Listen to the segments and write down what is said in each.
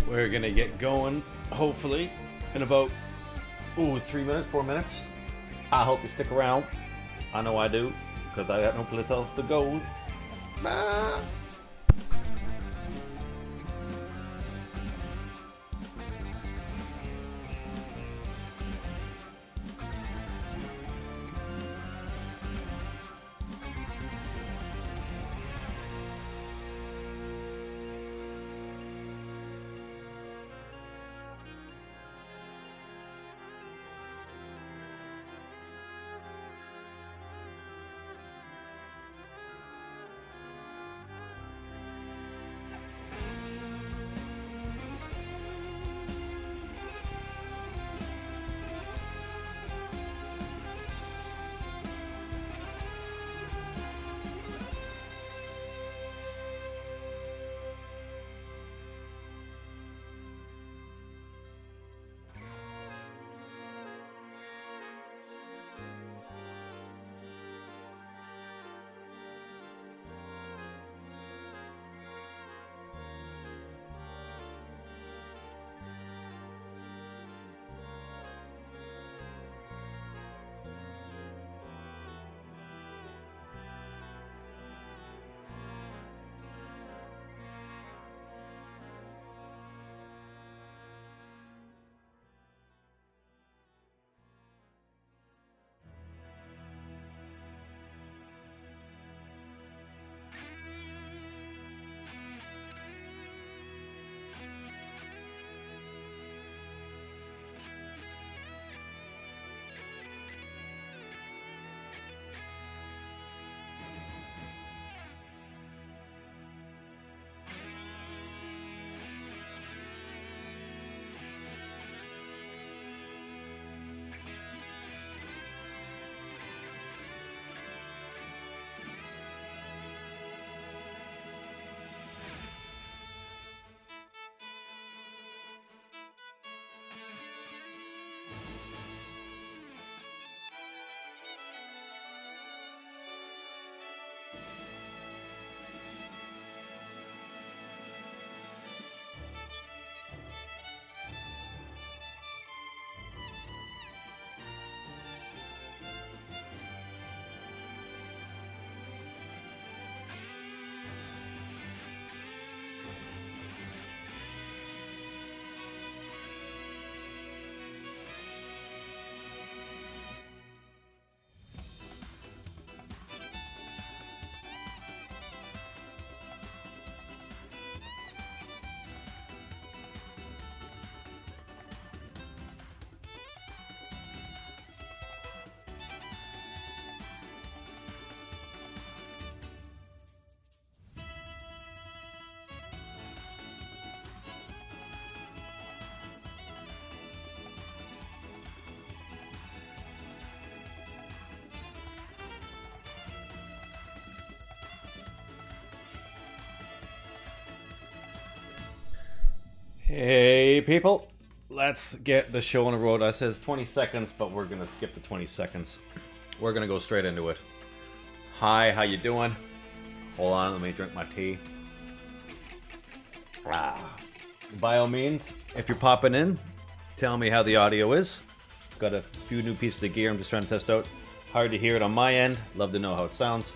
We're gonna get going, hopefully, in about 3 minutes, 4 minutes. I hope you stick around. I know I do, because I got no place else to go. Ah. Hey people, let's get the show on the road. I says 20 seconds, but we're gonna skip the 20 seconds. We're gonna go straight into it. Hi, how you doing? Hold on, let me drink my tea. By all means, if you're popping in, tell me how the audio is. Got a few new pieces of gear I'm just trying to test out. Hard to hear it on my end. Love to know how it sounds.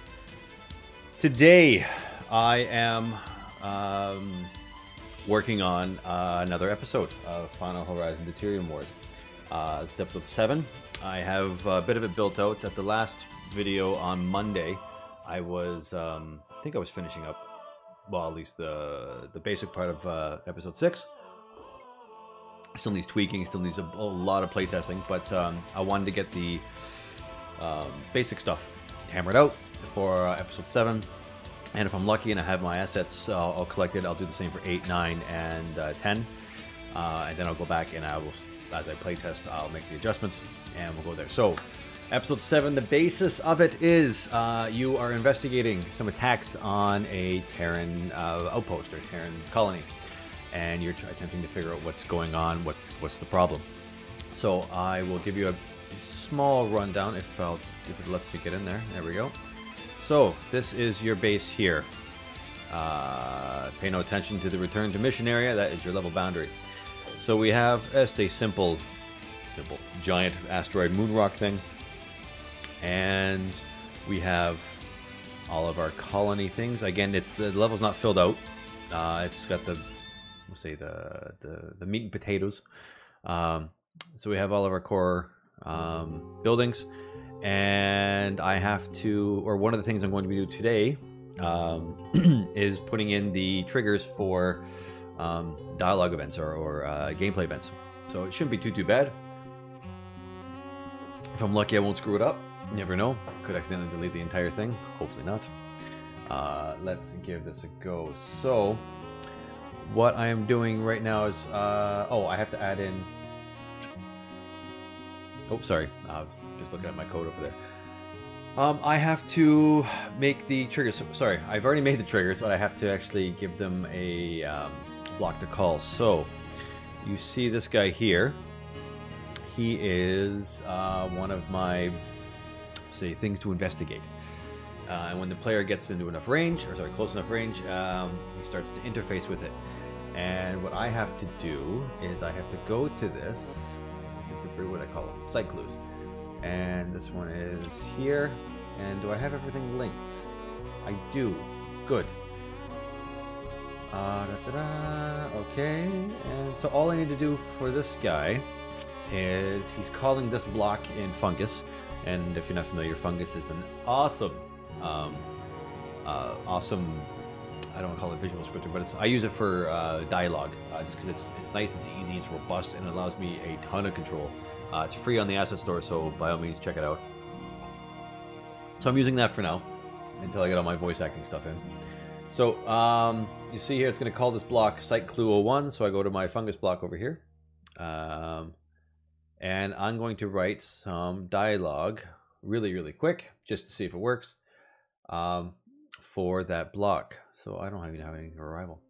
Today, I am working on another episode of Final Horizon Deuterium Wars. This is episode 7. I have a bit of it built out. At the last video on Monday, I was, I think I was finishing up, well, at least the basic part of episode 6. Still needs tweaking, still needs a lot of playtesting, but I wanted to get the basic stuff hammered out for episode 7. And if I'm lucky and I have my assets, I'll collect it. I'll do the same for 8, 9, and 10. And then I'll go back and I will, as I playtest, I'll make the adjustments and we'll go there. So, episode 7, the basis of it is you are investigating some attacks on a Terran outpost or Terran colony. And you're attempting to figure out what's going on, what's the problem. So I will give you a small rundown if it lets me get in there. There we go. So, this is your base here. Pay no attention to the return to mission area. That is your level boundary. So we have a simple giant asteroid moon rock thing. And we have all of our colony things. Again, the level's not filled out. It's got the, we'll say the meat and potatoes. So we have all of our core buildings. And I have to, or one of the things I'm going to be doing today is putting in the triggers for dialogue events or gameplay events. So it shouldn't be too bad. If I'm lucky, I won't screw it up. You never know. Could accidentally delete the entire thing. Hopefully not. Let's give this a go. So what I am doing right now is, oh, I have to add in, oh, sorry. Just looking at my code over there. I have to make the triggers. Sorry, I've already made the triggers, but I have to actually give them a block to call. So you see this guy here. He is one of my, say, things to investigate. And when the player gets into enough range, or sorry, close enough range, he starts to interface with it. And what I have to do is I have to go to this. What do I call it? Site clues. And this one is here. And do I have everything linked? I do. Good. Okay. And so all I need to do for this guy is he's calling this block in fungus. And if you're not familiar, fungus is an awesome, awesome, I don't want to call it visual scripting, but I use it for dialogue, just because it's nice, it's easy, it's robust, and it allows me a ton of control. It's free on the asset store, so by all means check it out. So I'm using that for now, until I get all my voice acting stuff in. So you see here, it's going to call this block Site Clue 01, so I go to my fungus block over here. And I'm going to write some dialogue really quick, just to see if it works, for that block. So I don't even have any arrival.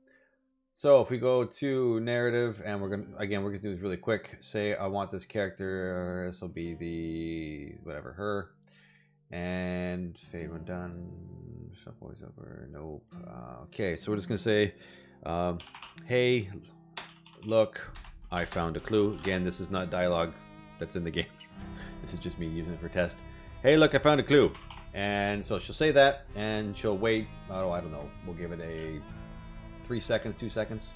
So if we go to narrative, and we're gonna do this really quick. Say I want this character. This will be the whatever her, and fade when done. Shop voice over. Nope. Okay, so we're just gonna say, hey, look, I found a clue. Again, this is not dialogue that's in the game. This is just me using it for test. Hey, look, I found a clue. And so she'll say that, and she'll wait. Oh, I don't know. We'll give it a 3 seconds, 2 seconds.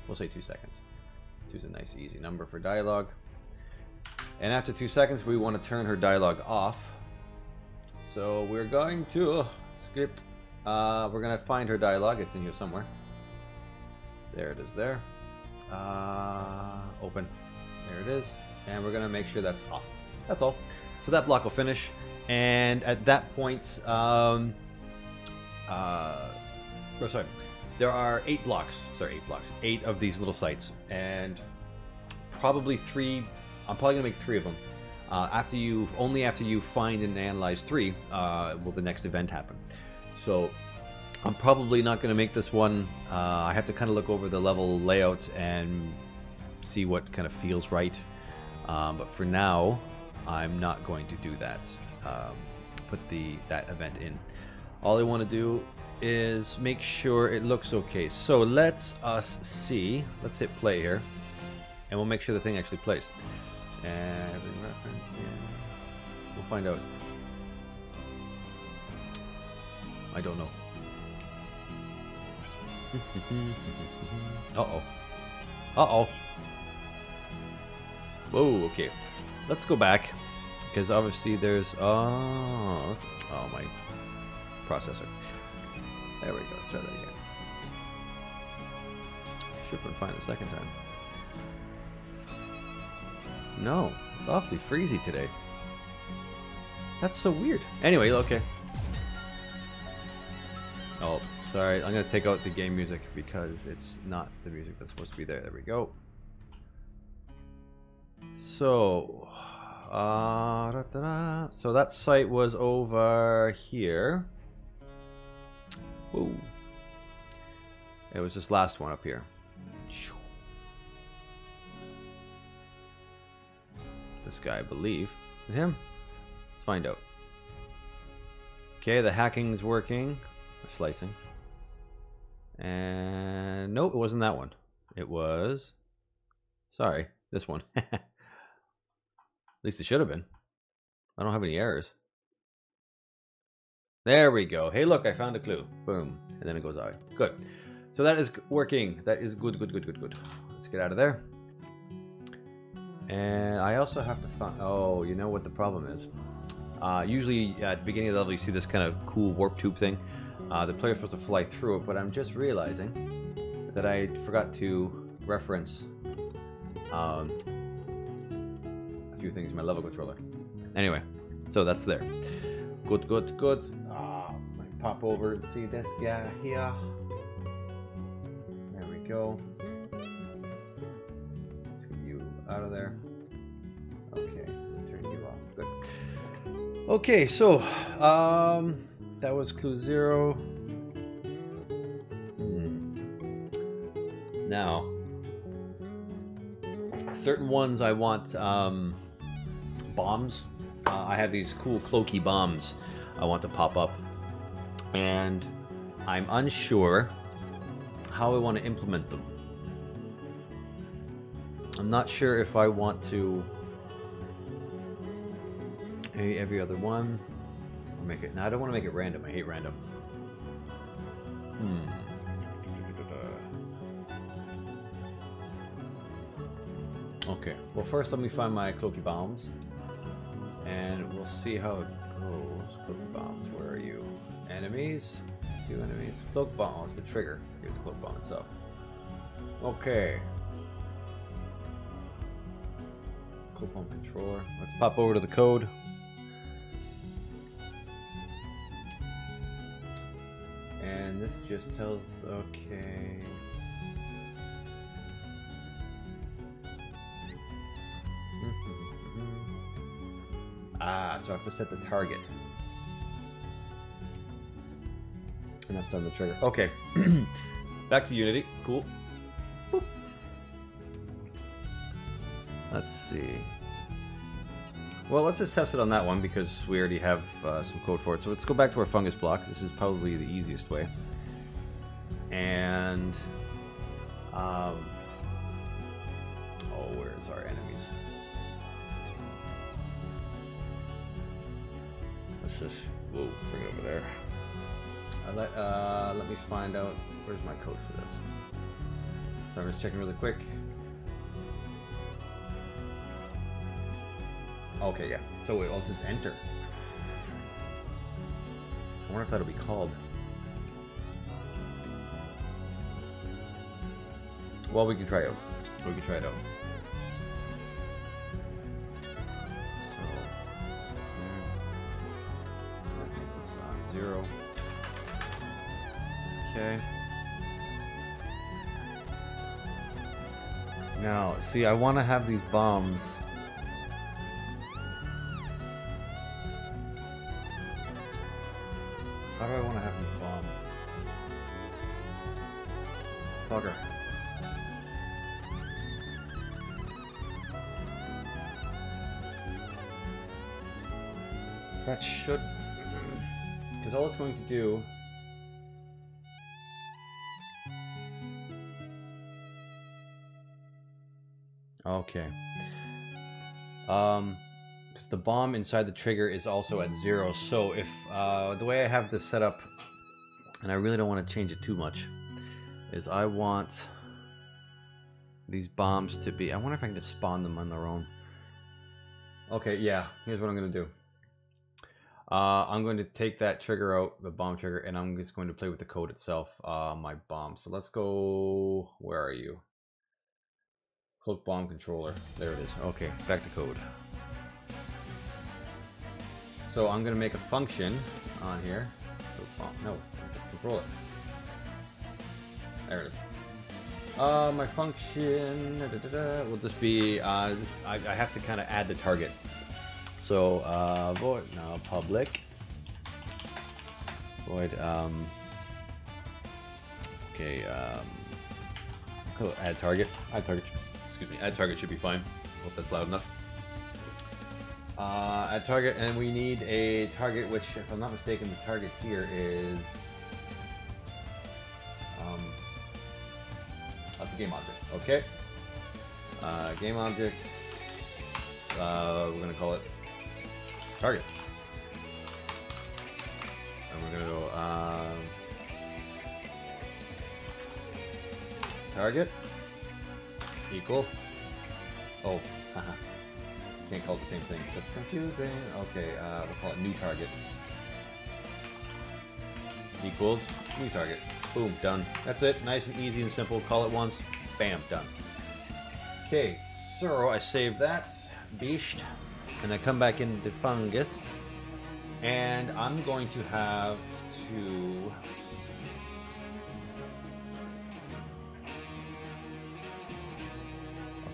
We'll say 2 seconds. 2 is a nice, easy number for dialogue. And after 2 seconds, we want to turn her dialogue off. So we're going to script. We're going to find her dialogue. It's in here somewhere. There it is there. Open. There it is. And we're going to make sure that's off. That's all. So that block will finish. And at that point, oh, sorry. There are 8 blocks. Sorry, 8 blocks. 8 of these little sites. And probably 3. I'm probably going to make 3 of them. Only after you find and analyze 3 will the next event happen. So I'm probably not going to make this one. I have to kind of look over the level layout and see what kind of feels right. But for now, I'm not going to do that. Put that event in. All I want to do is make sure it looks okay. So let's see. Let's hit play here, and we'll make sure the thing actually plays. And reference, yeah. We'll find out. I don't know. Uh-oh. Uh-oh. Whoa, okay. Let's go back, because obviously there's... Oh, my processor. There we go. Let's try that again. Should have been fine the second time. No, it's awfully freezy today. That's so weird. Anyway, okay. Oh, sorry. I'm going to take out the game music because it's not the music that's supposed to be there. There we go. So, so that site was over here. Ooh. It was this last one up here. This guy, I believe. Is it him? Let's find out. Okay, the hacking's working. Or slicing. And nope, it wasn't that one. It was... Sorry, this one. At least it should have been. I don't have any errors. There we go. Hey, look, I found a clue. Boom. And then it goes out. Good. So that is working. That is good, good, good, good, good. Let's get out of there. And I also have to find... Oh, you know what the problem is? Usually at the beginning of the level, you see this kind of cool warp tube thing. The player's supposed to fly through it, but I'm just realizing that I forgot to reference a few things in my level controller. Anyway, so that's there. Good, good, good. Might pop over and see this guy here. There we go. Let's get you out of there. Okay, turn you off. Good. Okay, so that was clue 0. Now, certain ones I want bombs. I have these cool cloaky bombs I want to pop up, and I'm unsure how I want to implement them. I'm not sure if I want to every other one or make it. Now I don't want to make it random. I hate random. Okay, well first let me find my cloaky bombs and we'll see how it goes. Cloak bombs, where are you? Enemies? 2 enemies. Cloak bomb, it's the trigger. Here's the cloak bomb itself. Okay. Cloak bomb controller. Let's pop over to the code. And this just tells, okay. So I have to set the target. And that's on the trigger. Okay. Back to Unity. Cool. Boop. Let's see. Well, let's just test it on that one because we already have some code for it. So let's go back to our fungus block. This is probably the easiest way. And oh, where's our enemies? Let's just bring it over there. Let me find out where's my code for this. So I'm just checking really quick. Okay, yeah. So wait, let's just enter. I wonder if that'll be called. Well, we can try it out. We can try it out. So, 0. Okay. Now, see, I want to have these bombs. How do I want to have these bombs? Fucker. That should... Because all it's going to do... Okay. Because the bomb inside the trigger is also at 0. So if the way I have this set up, and I really don't want to change it too much, is I want these bombs to be... I wonder if I can just spawn them on their own. Okay, yeah. Here's what I'm going to do. I'm going to take that trigger out, the bomb trigger, and I'm just going to play with the code itself, my bomb. So let's go... Where are you? Cloak bomb controller. There it is. Okay, back to code. So I'm going to make a function on here. Cloak bomb. No, controller. There it is. My function will just be I have to kind of add the target. So void now public void okay add target. Excuse me, add target should be fine. Hope that's loud enough. Add target, and we need a target which, if I'm not mistaken, the target here is that's a game object. Okay. Game object. We're gonna call it target. And we're gonna go target equal. Oh, haha. Can't call it the same thing. That's confusing. Okay, we'll call it new target. Equals new target. Boom, done. That's it. Nice and easy and simple. Call it once. Bam, done. Okay, so I save that. Beast. And I come back into fungus. And I'm going to have to...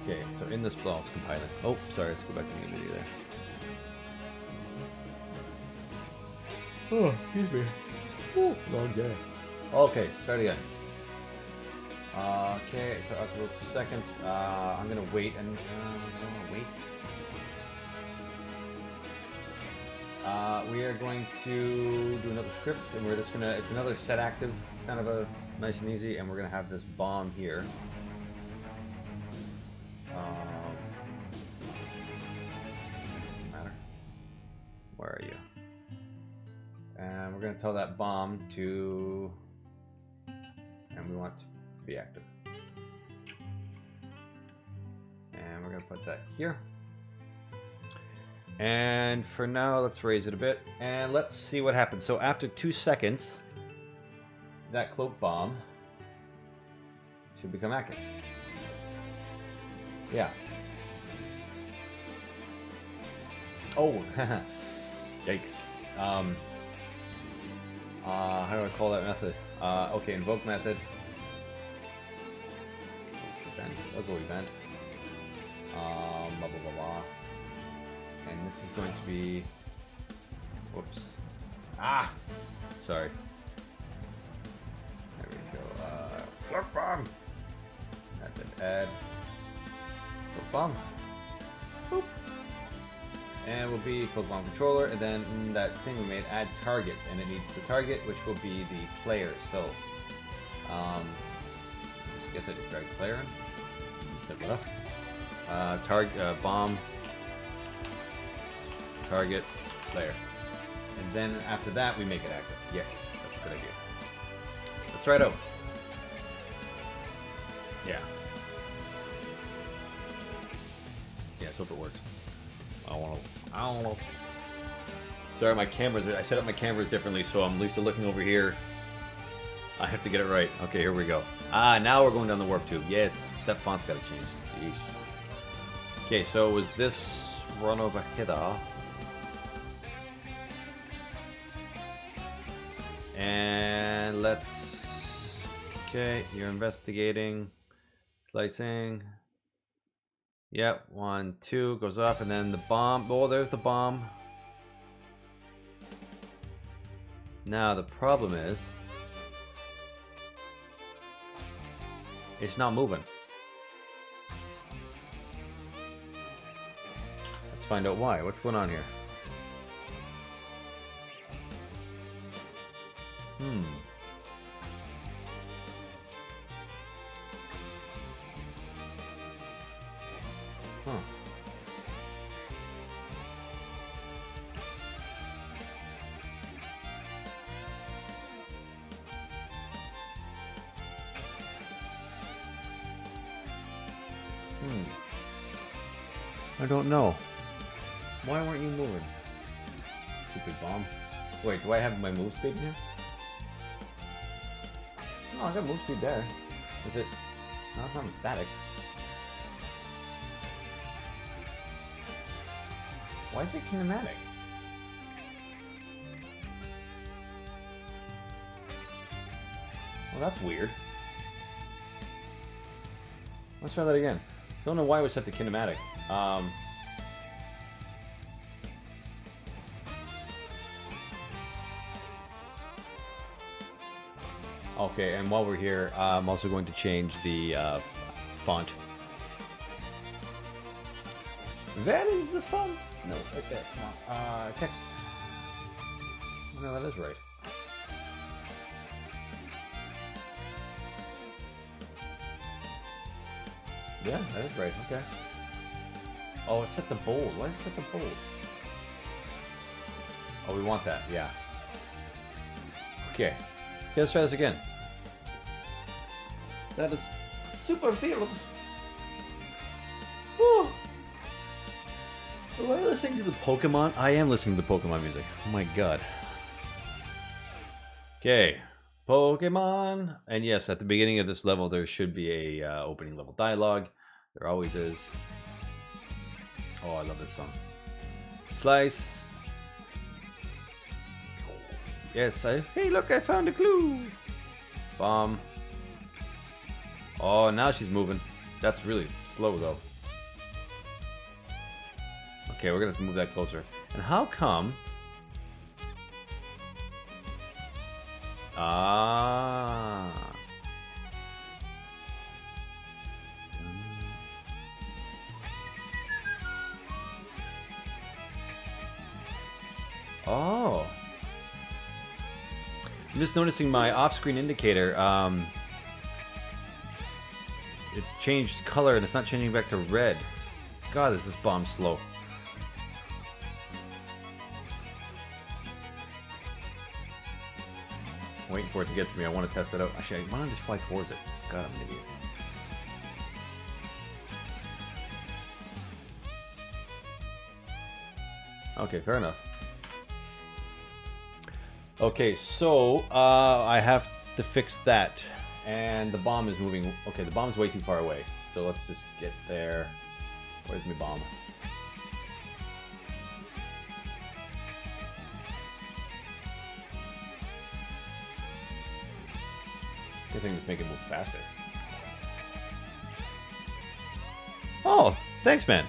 Okay, so in this block, it's compiling. Oh, sorry, let's go back to the video there. Oh, excuse me. Ooh, long day. Okay, start again. Okay, so after those 2 seconds, I'm gonna wait and we are going to do another script, and we're just gonna. It's another set active, kind of a nice and easy, and we're gonna have this bomb here. Matter. Where are you? And we're going to tell that bomb to, and we want it to be active. And we're going to put that here. And for now, let's raise it a bit, and let's see what happens. So after 2 seconds, that cloak bomb should become active. Yeah. Oh, yikes. How do I call that method? Okay, invoke method. Event. I'll go event. Blah blah blah blah. And this is going to be. Whoops. Ah. Sorry. There we go. Cloak bomb. Method add. Cloak bomb. Boop. And will be cloak bomb controller, and then that thing we made, add target, and it needs the target, which will be the player. So, I guess I just drag player in. Set it up. Target bomb. Target player, and then after that we make it active. Yes, that's a good idea. Let's try it out. Yeah. Yeah, let's hope it works. I don't know. Sorry, my cameras. I set up my cameras differently, so I'm used to looking over here. I have to get it right. Okay, here we go. Ah, now we're going down the warp tube. Yes, that font's got to change. Yeesh. Okay, so was this run over hither? And let's... Okay, you're investigating. Slicing. Yep, 1, 2 goes off, and then the bomb. Oh, there's the bomb. Now the problem is It's not moving. Let's find out why. What's going on here? Huh. I don't know. Why weren't you moving? Stupid bomb. Wait, do I have my move speed here? No, I got move speed there. Is it? No, it's not static. Why is it kinematic? Well, that's weird. Let's try that again. Don't know why we set the kinematic. Okay, and while we're here, I'm also going to change the font. That is the font. No, right there. Come on. Text. No, that is right. Yeah, that is right. Okay. Oh, it set the bold. Why did it set the bold? Oh, we want that. Yeah. Okay. Okay, let's try this again. That is super field. Oh. Am I listening to the Pokemon? I am listening to the Pokemon music. Oh my god. Okay. Pokemon. And yes, at the beginning of this level, there should be a opening level dialogue. There always is. Oh, I love this song. Slice. Yes, hey, look, I found a clue. Bomb. Oh, now she's moving. That's really slow, though. Okay, we're gonna have to move that closer. And how come? Ah. Oh. I'm just noticing my off-screen indicator. It's changed color and it's not changing back to red. God, is this bomb slow. I'm waiting for it to get to me. I want to test it out. Actually, why don't I just fly towards it? God, I'm an idiot. Okay, fair enough. Okay, so I have to fix that. And the bomb is moving. Okay, the bomb's way too far away. So let's just get there. Where's my bomb? Guess I can just make it move faster. Oh, thanks, man.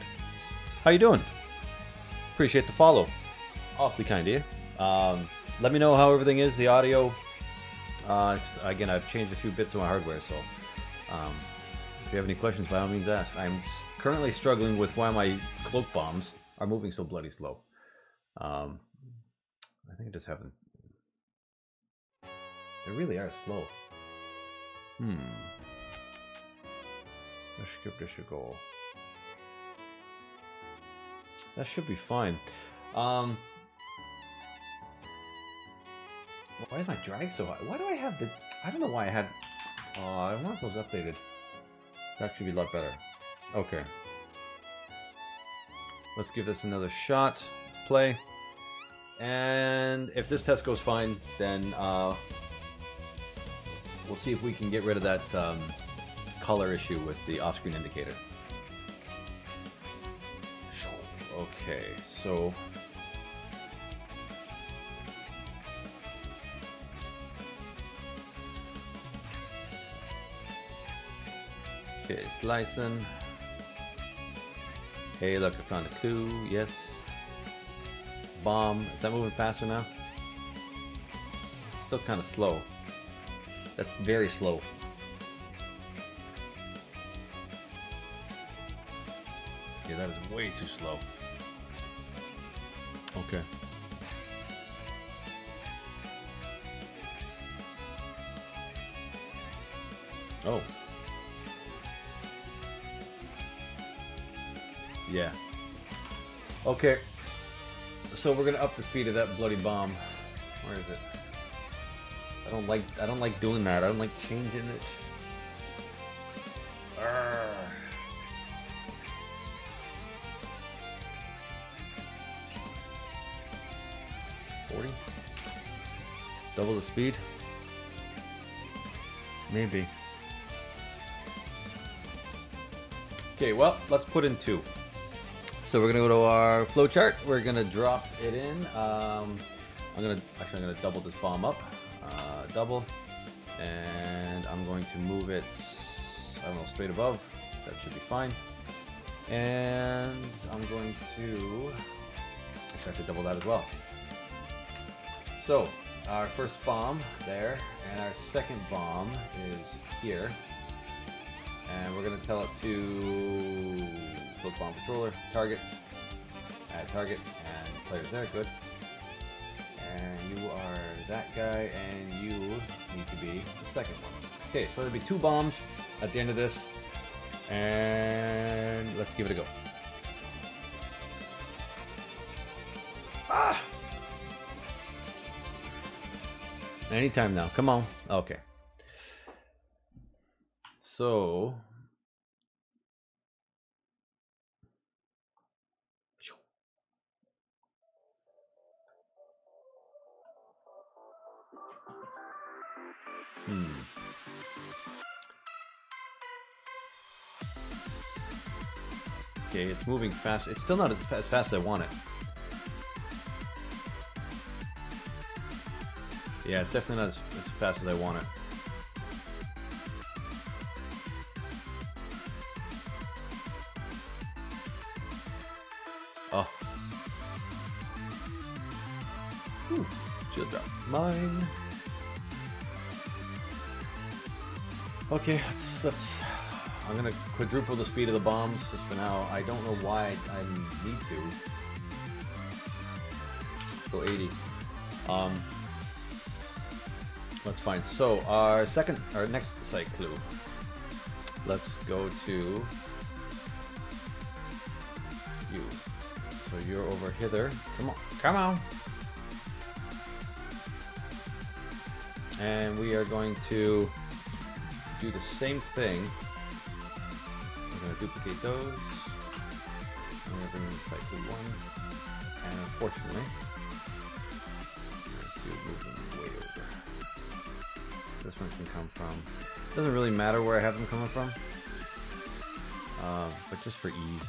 How you doing? Appreciate the follow. Awfully kind of you. Let me know how everything is, the audio. Again, I've changed a few bits of my hardware, so if you have any questions, by all means ask. I'm currently struggling with why my cloak bombs are moving so bloody slow. I think I just haven't. They really are slow. Let's skip this should go. That should be fine. Why is my drag so high? Why do I have the... I don't know why I had... I want those updated. That should be a lot better. Okay. Let's give this another shot. Let's play. And if this test goes fine, then we'll see if we can get rid of that color issue with the off-screen indicator. Okay, so... Okay, slicing. Hey, look, I found a clue. Yes. Bomb. Is that moving faster now? Still kind of slow. That's very slow. Yeah, that is way too slow. Okay. Oh. Yeah. Okay. So we're gonna up the speed of that bloody bomb. Where is it? I don't like doing that. I don't like changing it. Arrgh. 40? Double the speed? Maybe. Okay, well, let's put in 2. So we're gonna go to our flowchart. We're gonna drop it in. I'm gonna double this bomb up. Double, and I'm going to move it, I don't know, straight above. That should be fine. And I'm going to actually have to double that as well. So our first bomb there, and our second bomb is here. And we're going to tell it to float bomb controller, target, add target, and players there, good. And you are that guy, and you need to be the second one. Okay, so there'll be 2 bombs at the end of this, and let's give it a go. Ah! Anytime now, come on. Okay. So okay, it's moving fast. It's still not as fast as I want it. Yeah, it's definitely not as fast as I want it. Oh. Whew. Shield drop. Mine. Okay, let's I'm gonna quadruple the speed of the bombs just for now. I don't know why I need to. Go 80. That's fine. So our next site clue. Let's go to you. So you're over hither. Come on, come on. And we are going to do the same thing. We're going to duplicate those. And we're going to site clue 1. And unfortunately, move them way over. This one can come from. Doesn't really matter where I have them coming from, but just for ease.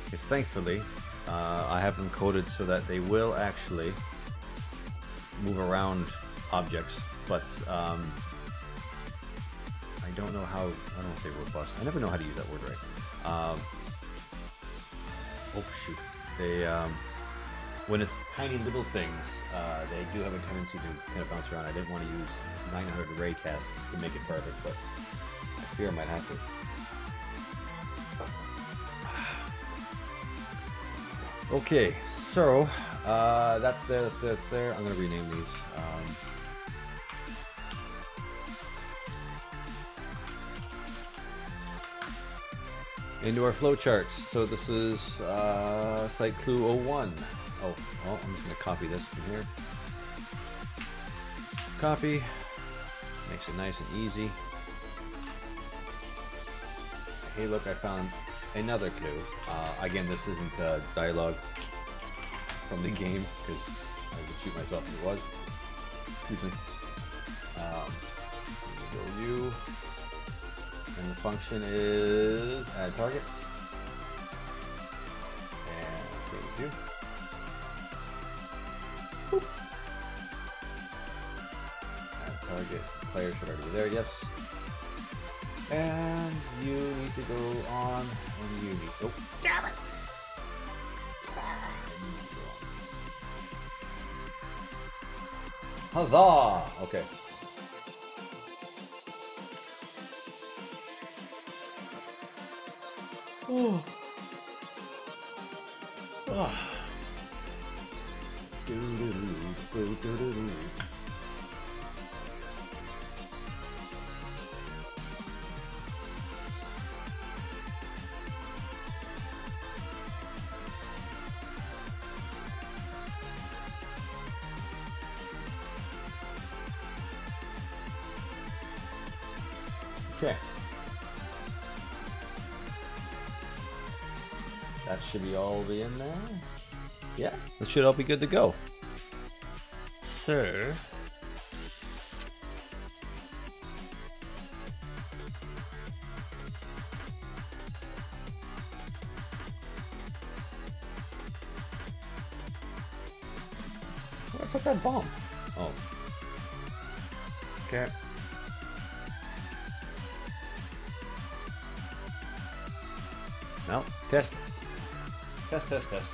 Because thankfully, I have them coded so that they will actually move around objects, but I don't know how. I don't say robust. I never know how to use that word right. Oh shoot! They when it's tiny little things, they do have a tendency to kind of bounce around. I didn't want to use 900 array casts to make it perfect, but I fear I might have to. Okay, so that's there. I'm gonna rename these. Into our flowcharts. So this is site clue 01. Oh, well, I'm just going to copy this from here. Copy. Makes it nice and easy. Hey, look, I found another clue. Again, this isn't dialogue from the game, because I would shoot myself if it was. Excuse me. Go you. And the function is add target. And same with you. Boop. Add target. Player should already be there, yes. And you need to go on, and you need. Oh, damn it! Huzzah! Okay. Oh. Oh. Okay. That should be all be in there. Yeah, that should all be good to go. So, where did I put that bomb? Oh. Okay. No, test. Test, test, test.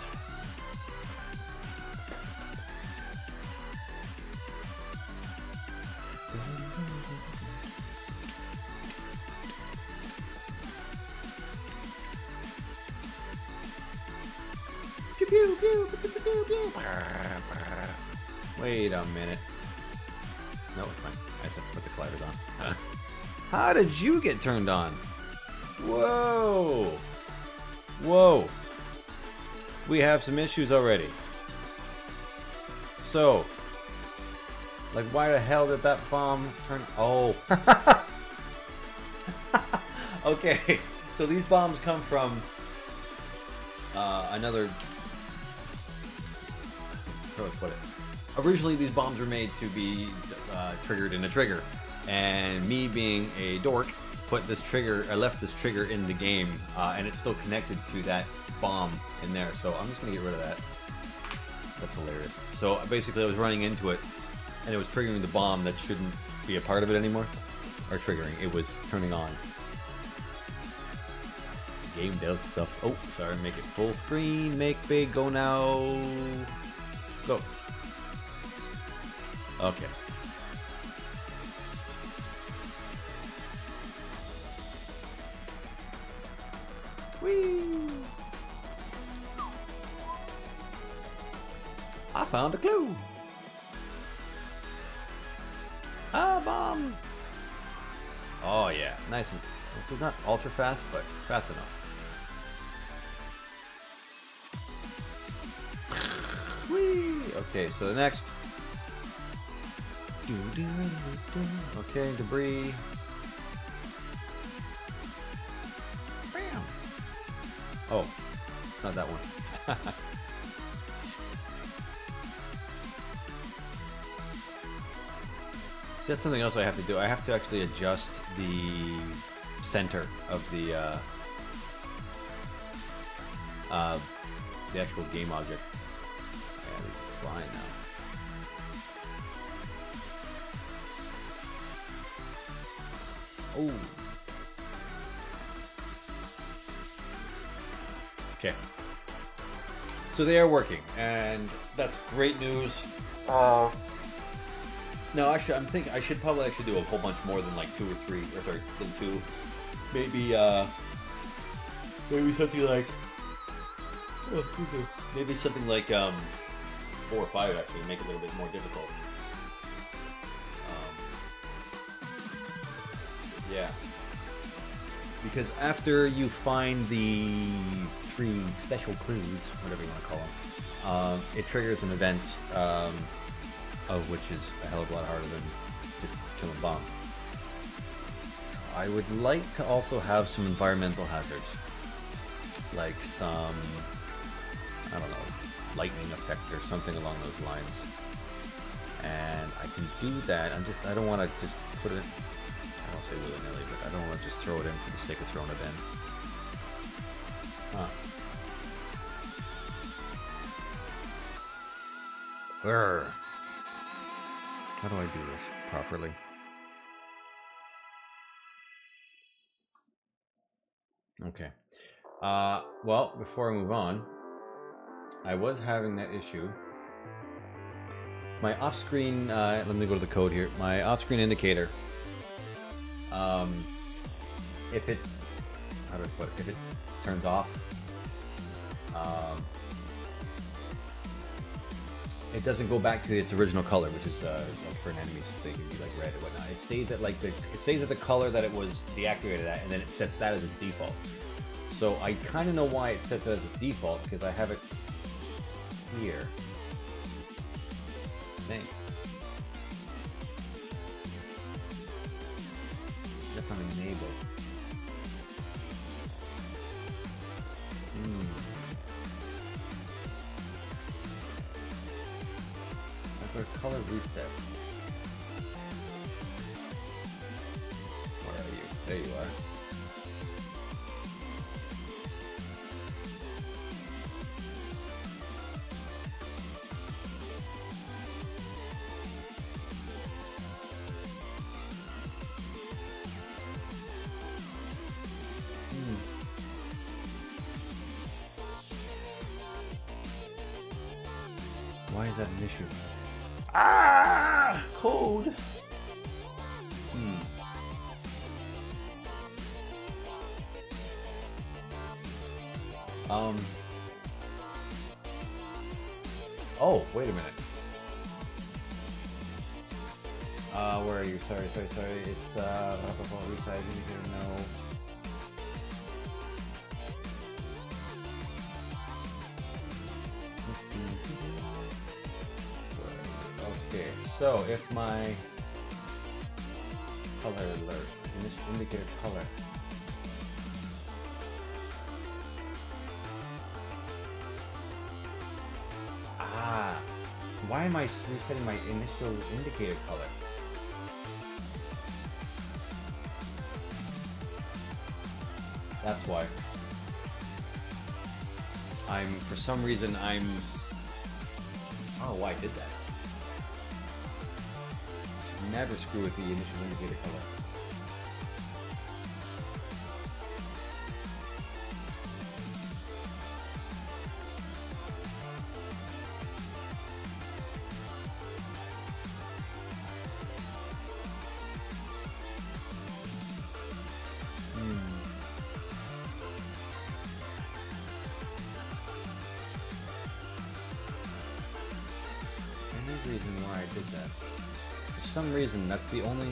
Pew, pew, pew, pew, pew, pew, pew. Wait a minute. No, it's fine. I just have to put the colliders on. How did you get turned on? Whoa! Whoa! We have some issues already. So, like, why the hell did that bomb turn? Oh. Okay, so these bombs come from another. How do I put it? Originally, these bombs were made to be triggered in a trigger, and me being a dork, put this trigger. I left this trigger in the game, and it's still connected to that bomb in there. So I'm just gonna get rid of that. That's hilarious. So basically, I was running into it, and it was triggering the bomb that shouldn't be a part of it anymore, or triggering. It was turning on. The game does stuff. Oh, sorry. Make it full screen. Make big. Go now. Go. Okay. Whee! I found a clue. A bomb. Oh yeah, nice and this is not ultra fast, but fast enough. Whee! Okay, so the next. Okay, debris. Bam. Oh, not that one. See, that's something else I have to do. I have to actually adjust the center of the actual game object. Yeah, these are flying now. Oh. Okay. So they are working, and that's great news. No, actually, I'm thinking I should probably actually do a whole bunch more than like 2 or 3, or sorry, than 2. Maybe, maybe something like, maybe something like 4 or 5 actually, make it a little bit more difficult. Yeah. Because after you find the 3 special clues, whatever you want to call them, it triggers an event, of which is a hell of a lot harder than just killing bombs. So I would like to also have some environmental hazards, like some, I don't know, lightning effect or something along those lines. And I can do that. I don't want to just put it, I don't say willy-nilly, but I don't want to just throw it in for the sake of throwing it in. Huh. Urgh. How do I do this properly? Okay. Well, before I move on, I was having that issue. My off-screen, let me go to the code here. My off-screen indicator, if it how do I put it? If it turns off, it doesn't go back to its original color, which is like for an enemy, so they can be like red or whatnot. It stays at like it stays at the color that it was deactivated at, and then it sets that as its default. So I kind of know why it sets it as its default, because I have it here. I think. That's on enable. That's our color reset. Where are you? There you are. Why is that an issue? Ah! Code! Oh, wait a minute. Where are you? Sorry. It's, resizing here, no. Okay, so if my color alert, indicator color. Why am I resetting my initial indicator color? That's why. For some reason, I don't know why I did that. Never screw with the initial indicator color. Any reason why I did that? For some reason, that's the only...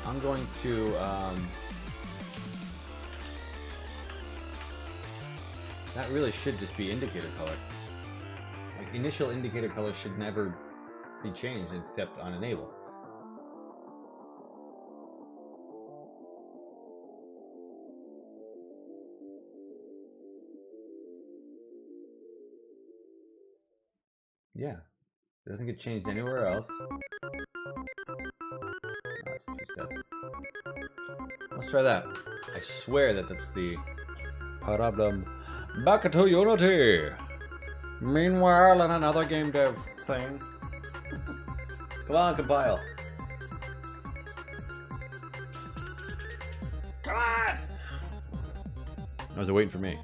I'm going to, that really should just be indicator color. Like, initial indicator color should never be changed except on enable. Yeah, it doesn't get changed anywhere else. It just resets. Let's try that. I swear that's the problem. Back to Unity. Meanwhile, in another game dev thing. Come on, compile. Come on! I was waiting for me.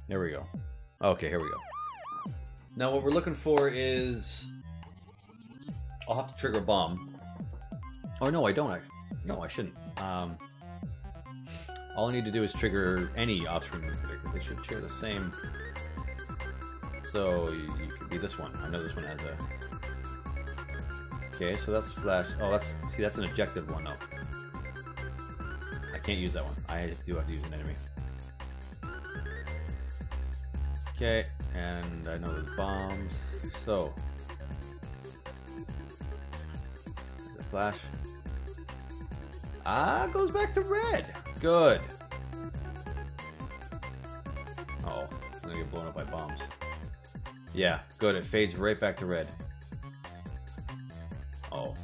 There we go. Okay, here we go. Now what we're looking for is... I'll have to trigger a bomb. Oh no, I don't. No, I shouldn't. All I need to do is trigger any offspring predictor. They should share the same. So you could be this one. I know this one has a... Okay, so that's flash. Oh, that's an objective one though. I can't use that one. I do have to use an enemy. Okay, and I know there's bombs. So the flash. Goes back to red. Good. Oh, I'm gonna get blown up by bombs. Yeah, good. It fades right back to red. Oh.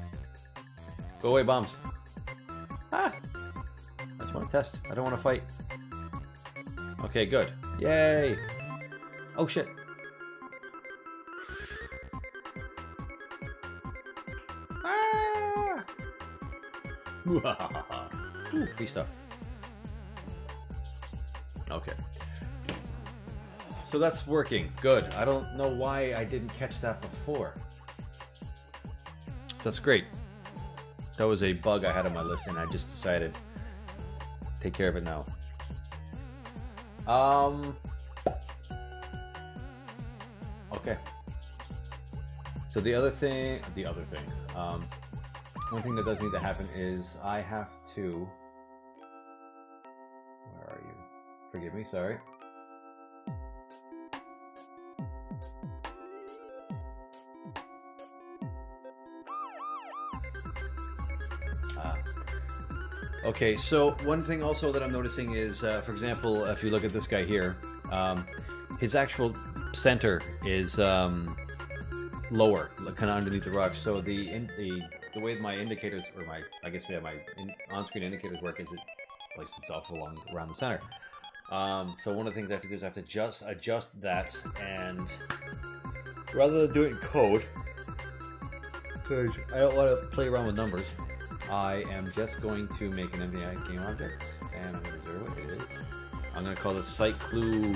Go away, bombs. I just want to test. I don't want to fight. Okay, good. Yay. Oh, shit. Ooh, free stuff. Okay. So that's working. Good. I don't know why I didn't catch that before. That's great. That was a bug I had on my list, and I just decided to take care of it now. Okay. So the other thing, one thing that does need to happen is I have to. Where are you? Forgive me. Sorry. Okay, so one thing also that I'm noticing is, for example, if you look at this guy here, his actual center is lower, kind of underneath the rocks. So the way my indicators, or my on-screen indicators work is it places itself around the center. So one of the things I have to do is I have to just adjust that, and rather than do it in code, because I don't want to play around with numbers, I am just going to make an MVI game object, and I'm going to zero it. It is. I'm going to call this site clue.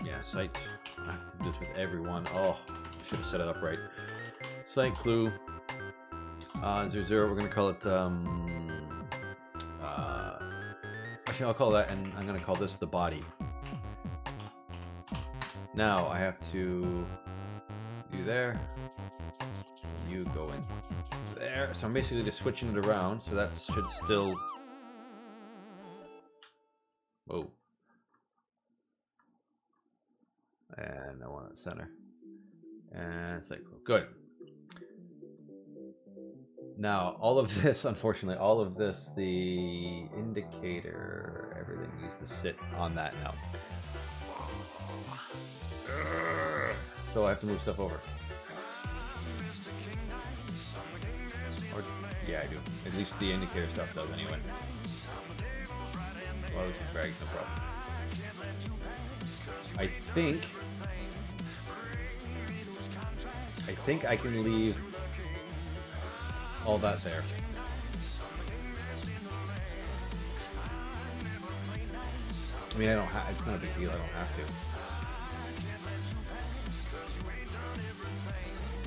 Yeah, site. I have to do this with everyone. Oh, I should have set it up right. Site clue 00. We're going to call it. Actually, I'll call that, and I'm going to call this the body. Now I have to do there. You go in there. So I'm basically just switching it around, so that should still. Whoa. And I want it center. And it's like, good. Now, all of this, unfortunately, all of this, the indicator, everything needs to sit on that now. So I have to move stuff over. Or, yeah, I do. At least the indicator stuff does anyway. Well, this is drags, no problem. I think I can leave all that there. I mean, I don't have. It's not a big deal. I don't have to.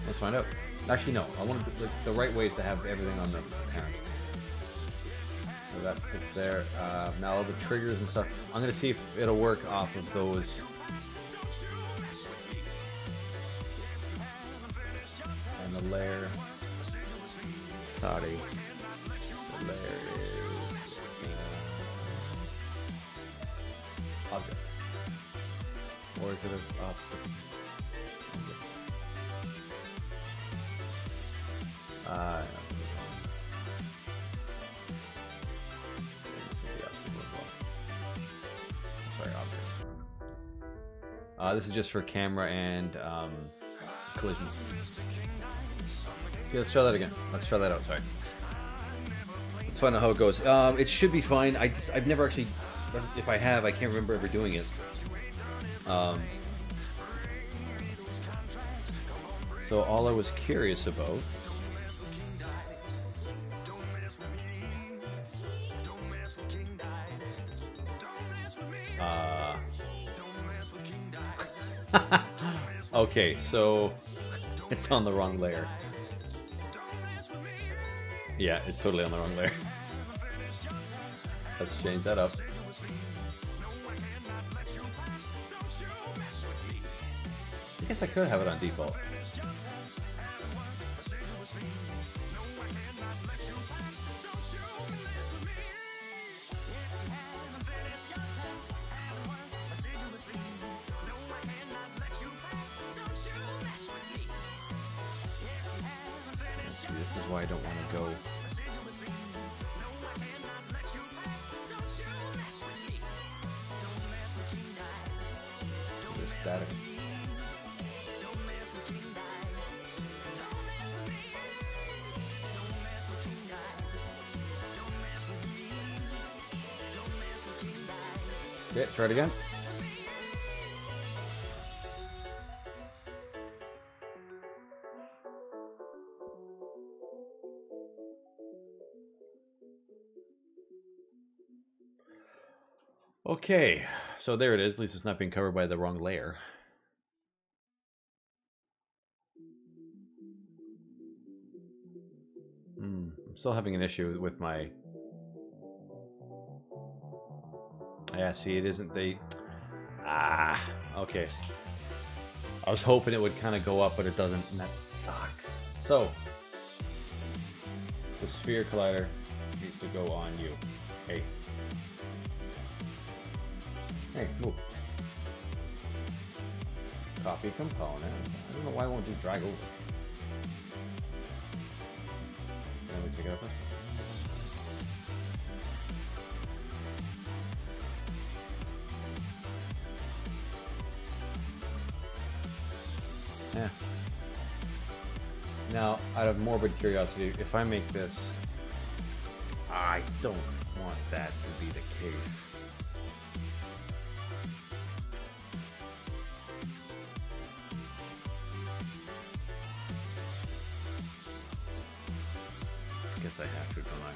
Let's find out. Actually, no. I want to, like, the right way is to have everything on the parent. So that sits there. Now all the triggers and stuff. I'm gonna see if it'll work off of those. And the layer. Sorry. The layer is object. Or is it a object? Sorry, object. This is just for camera and collision. Yeah, let's try that again. Let's try that out. Sorry. Let's find out how it goes. It should be fine. I've never actually. If I have, I can't remember ever doing it. So all I was curious about. Okay, so it's on the wrong layer. Yeah, it's totally on the wrong layer. Let's change that up. I guess I could have it on default. This is why I don't want to go. Static. Okay, try it again. Okay, so there it is. At least it's not being covered by the wrong layer. I'm still having an issue with my... Yeah, see, it isn't the... Okay. I was hoping it would kind of go up, but it doesn't, and that sucks. So, the sphere collider needs to go on you. Hey. Hey, move. Copy component. I don't know why it won't just drag over. Then we take it up. Yeah. Now, out of morbid curiosity, if I make this, I don't want that to be the case. I guess I have to, don't I?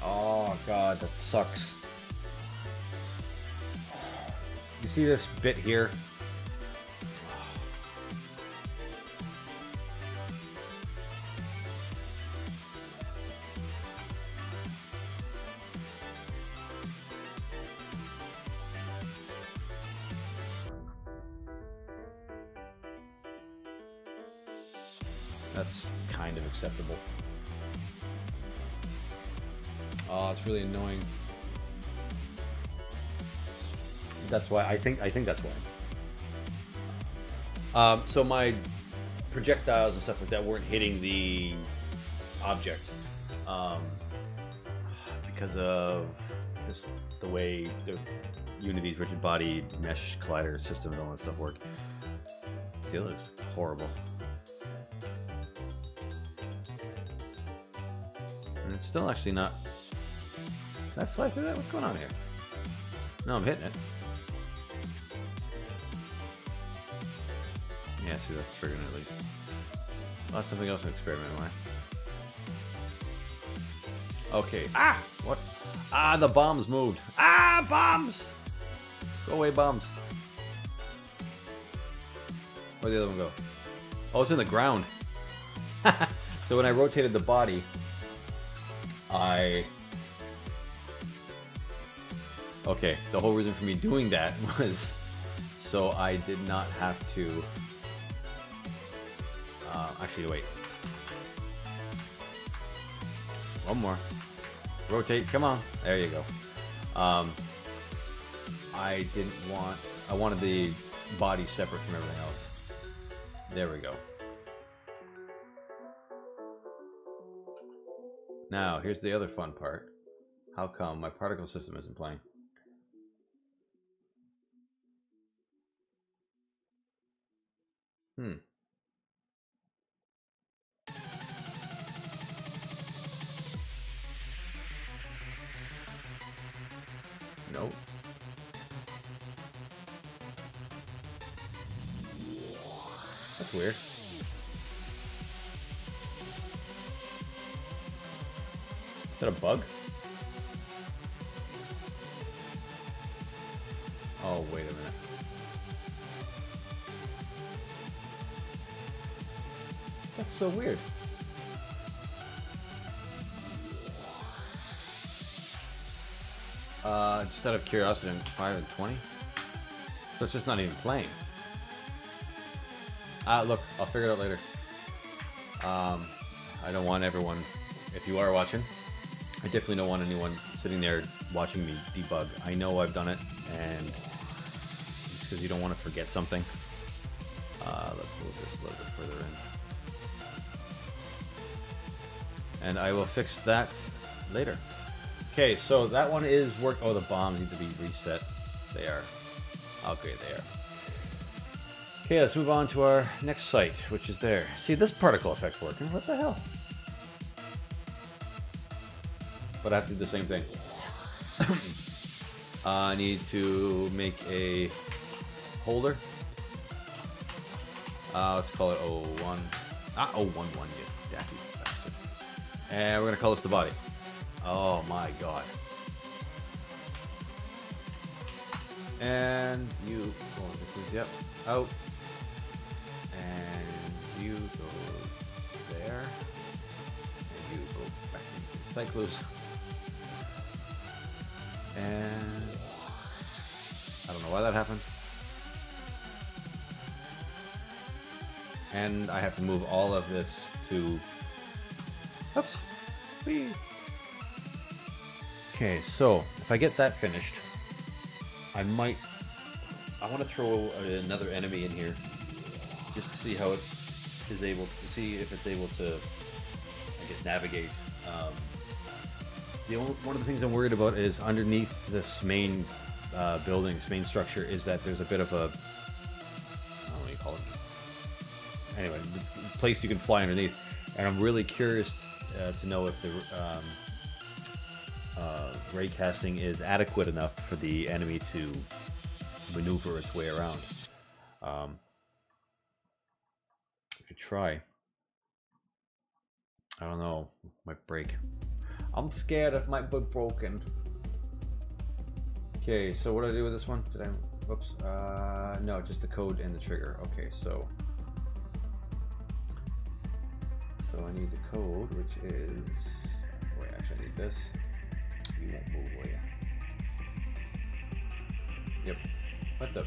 Oh god, that sucks. You see this bit here? That's kind of acceptable. Oh, it's really annoying. That's why I think that's why. So my projectiles and stuff like that weren't hitting the object because of just the way the Unity's rigid body mesh collider system and all that stuff work. See, it looks horrible. And it's still actually not... Did I fly through that? What's going on here? No, I'm hitting it. Yeah, see, that's triggering at least. Oh, that's something else to experiment with. Okay. Ah! What? Ah, the bombs moved. Ah, bombs! Go away, bombs. Where'd the other one go? Oh, it's in the ground. So when I rotated the body, Okay, the whole reason for me doing that was so I did not have to... Actually, wait. One more. Rotate, come on. There you go. I didn't want... I wanted the body separate from everything else. There we go. Now, here's the other fun part. How come my particle system isn't playing? Nope. That's weird. Is that a bug? Oh, wait a minute. That's so weird. Just out of curiosity, 5 and 20? So it's just not even playing. Look, I'll figure it out later. I don't want everyone, if you are watching, I definitely don't want anyone sitting there watching me debug. I know I've done it, and just because you don't want to forget something. Let's move this a little bit further in. And I will fix that later. Okay, so that one is work. Oh, the bombs need to be reset. They are. Okay, they are. Okay, let's move on to our next site, which is there. See, this particle effect's working. What the hell? But I have to do the same thing. I need to make a holder. Let's call it 01. 011, you daffy bastard. And we're going to call this the body. Oh my god. And you, oh, this is, yep, out. And you go there. And you go back into Cyclos. And I don't know why that happened. And I have to move all of this to, oops, whee. Okay, so if I get that finished, I want to throw another enemy in here just to see how it is able to, see if it's able to, I guess, navigate. One of the things I'm worried about is underneath this main building, this main structure, is that there's a bit of a, I don't know what you call it. Anyway, the place you can fly underneath, and I'm really curious to know if the ray casting is adequate enough for the enemy to maneuver its way around. I could try. I don't know. It might break. I'm scared it might be broken. Okay, so what do I do with this one? Did I? Whoops. No, just the code and the trigger. Okay, so I need the code, which is. Wait, actually, I need this. You won't move, will you? Yep. What the?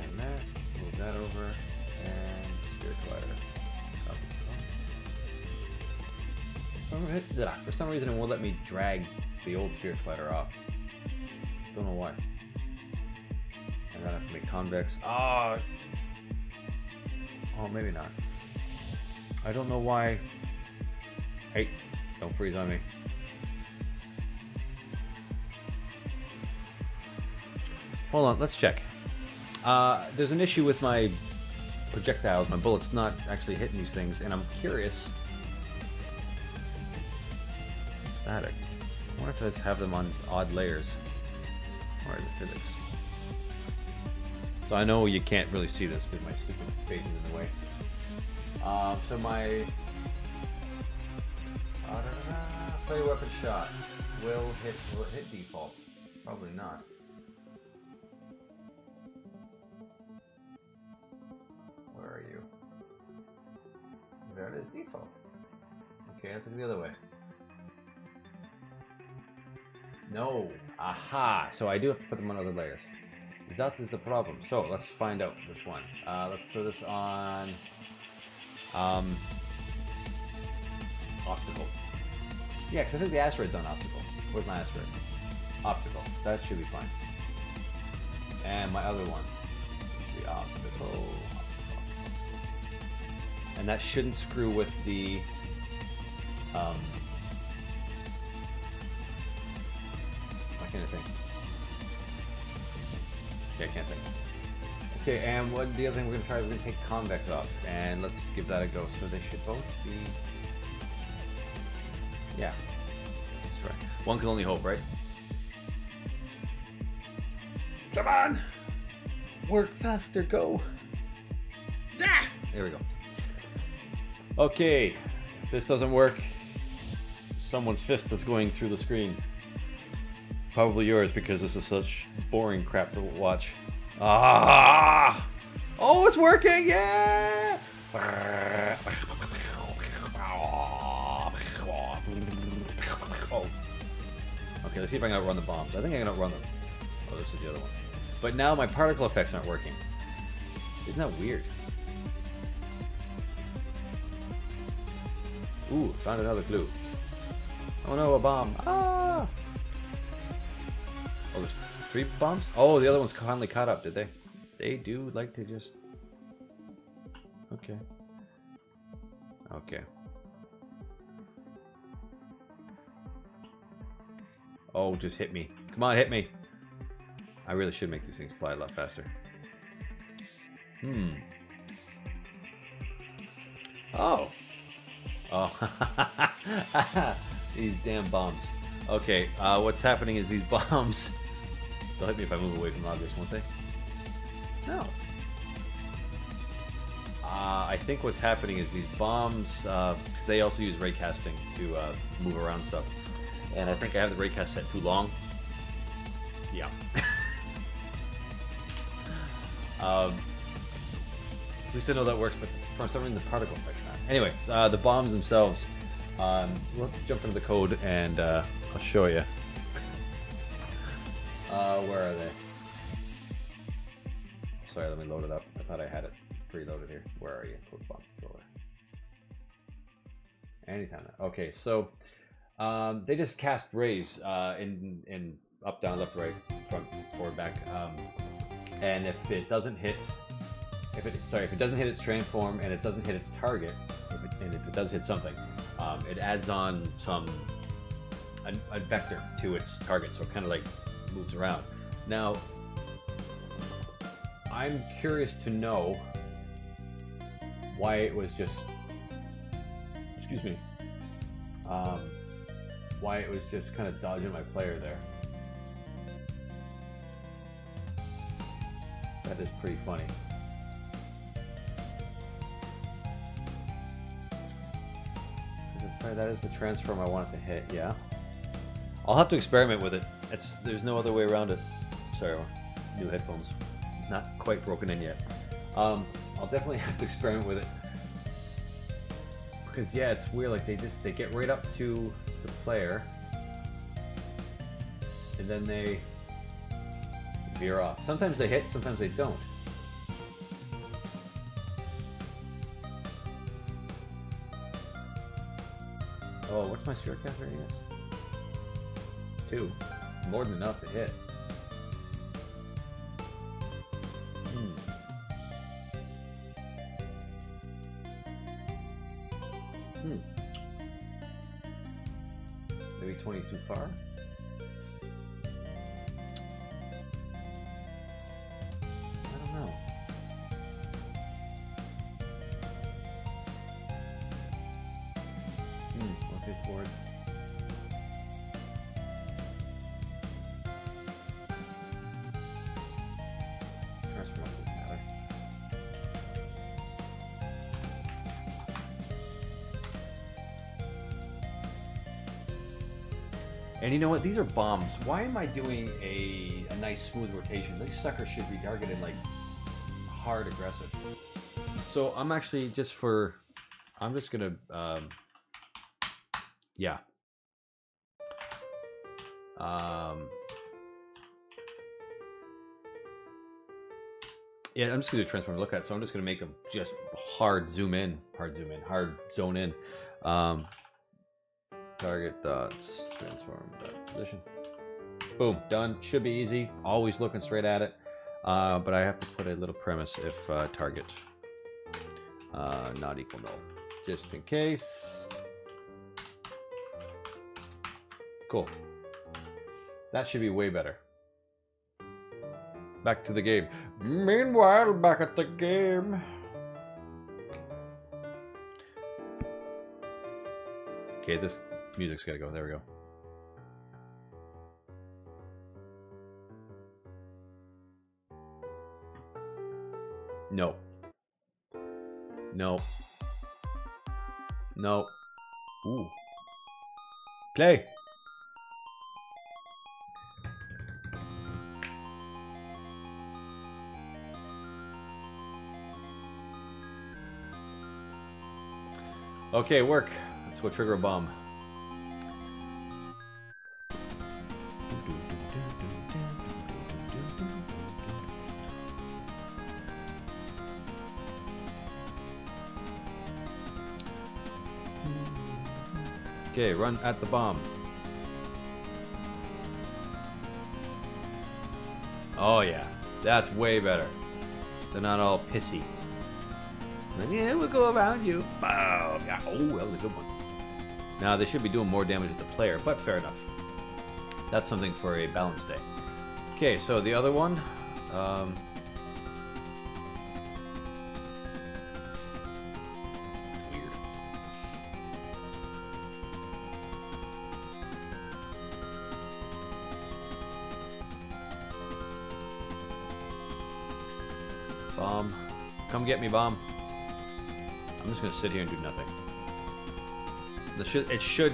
And that. Move that over. And spirit glider. For some reason, it won't let me drag the old spirit glider off. Don't know why. I'm gonna have to make convex. Oh, maybe not. I don't know why. Hey, don't freeze on me. Hold on, let's check. There's an issue with my projectiles, my bullets not actually hitting these things, and I'm curious. Static. I wonder if I just have them on odd layers. Alright, the physics. So I know you can't really see this because my stupid face is in the way. So my play weapon shots will it hit default? Probably not. Where are you? There it is, default. Okay, let's look the other way. No. Aha! So I do have to put them on other layers. That is the problem. So let's find out which one. Let's throw this on obstacle. Yeah, because I think the asteroid's on obstacle. Where's my asteroid? Obstacle. That should be fine. And my other one, the obstacle. And that shouldn't screw with the why can't I think? Okay, I can't think. Okay, and what the other thing we're gonna try is we're gonna take convex off, and let's give that a go. So they should both be. Yeah. Let's try. One can only hope, right? Come on! Work faster, go! Ah! There we go. Okay, if this doesn't work, someone's fist is going through the screen. Probably yours, because this is such boring crap to watch. Ah! Oh, it's working! Yeah! Oh. Okay, let's see if I can outrun the bombs. I think I can outrun them. Oh, this is the other one. But now my particle effects aren't working. Isn't that weird? Ooh, found another clue. Oh no, a bomb. Ah! Oh, there's 3 bombs? Oh, the other one's finally caught up, did they? They do like to just... Okay. Okay. Oh, just hit me. Come on, hit me. I really should make these things fly a lot faster. Oh. Oh. These damn bombs. Okay, what's happening is these bombs... They'll hit me if I move away from the objects, won't they? No. I I think what's happening is these bombs, because they also use raycasting to move around stuff. And I think I have the raycast set too long. Yeah. At least I know that works, but for some reason the particle effect's not. Anyway, the bombs themselves. Let's jump into the code and I'll show you. Where are they? Sorry, let me load it up. I thought I had it preloaded here. Where are you? Code bomb controller. Anytime now. Okay, so they just cast rays in up, down, left, right, front, forward, back. And if it doesn't hit, if it doesn't hit its transform and it doesn't hit its target, if it does hit something, it adds on a vector to its target, so it kind of like moves around. Now, I'm curious to know why it was just, excuse me, why it was just kind of dodging my player there. That is pretty funny. That is the transform I want it to hit, yeah. I'll have to experiment with it. There's no other way around it. Sorry, new headphones. Not quite broken in yet. I'll definitely have to experiment with it. Because yeah, it's weird, like they get right up to the player and then they veer off. Sometimes they hit, sometimes they don't. Oh, what's my spirit count rating? 2. More than enough to hit. Maybe 20 is too far? I don't know. Okay, forward. Transform doesn't matter. And you know what? These are bombs. Why am I doing a nice smooth rotation? These suckers should be targeted like hard aggressive. So I'm actually I'm just gonna yeah. Yeah, I'm just gonna do transform look at, so I'm just gonna make them just hard zone in. Target dots, transform dot position. Boom, done. Should be easy. Always looking straight at it. But I have to put a little premise if target not equal null, just in case. Cool. That should be way better. Back to the game. Meanwhile, back at the game. Okay, this music's gotta go. There we go. No. No. No. Ooh. Play. Okay, work. Let's go trigger a bomb. Okay, run at the bomb. Oh yeah, that's way better. They're not all pissy. Yeah, we'll go around you. Wow. Yeah. Oh, that was a good one. Now, they should be doing more damage to the player, but fair enough. That's something for a balance day. Okay, so the other one. Weird. Bomb. Come get me, bomb. I'm just gonna sit here and do nothing. It should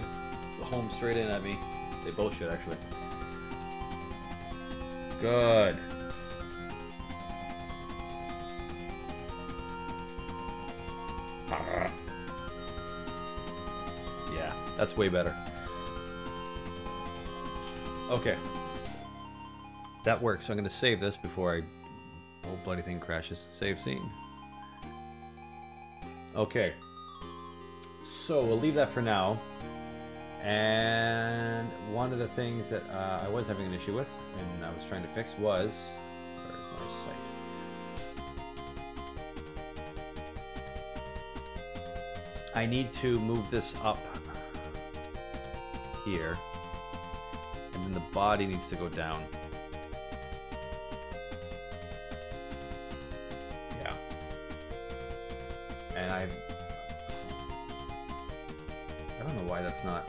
home straight in at me. They both should, actually. Good. Yeah, that's way better. Okay. That works. So I'm going to save this before whole bloody thing crashes. Save scene. Okay. So we'll leave that for now. And one of the things that I was having an issue with and I was trying to fix was... Where's my site? I need to move this up here. And then the body needs to go down. Yeah. And I don't know why that's not...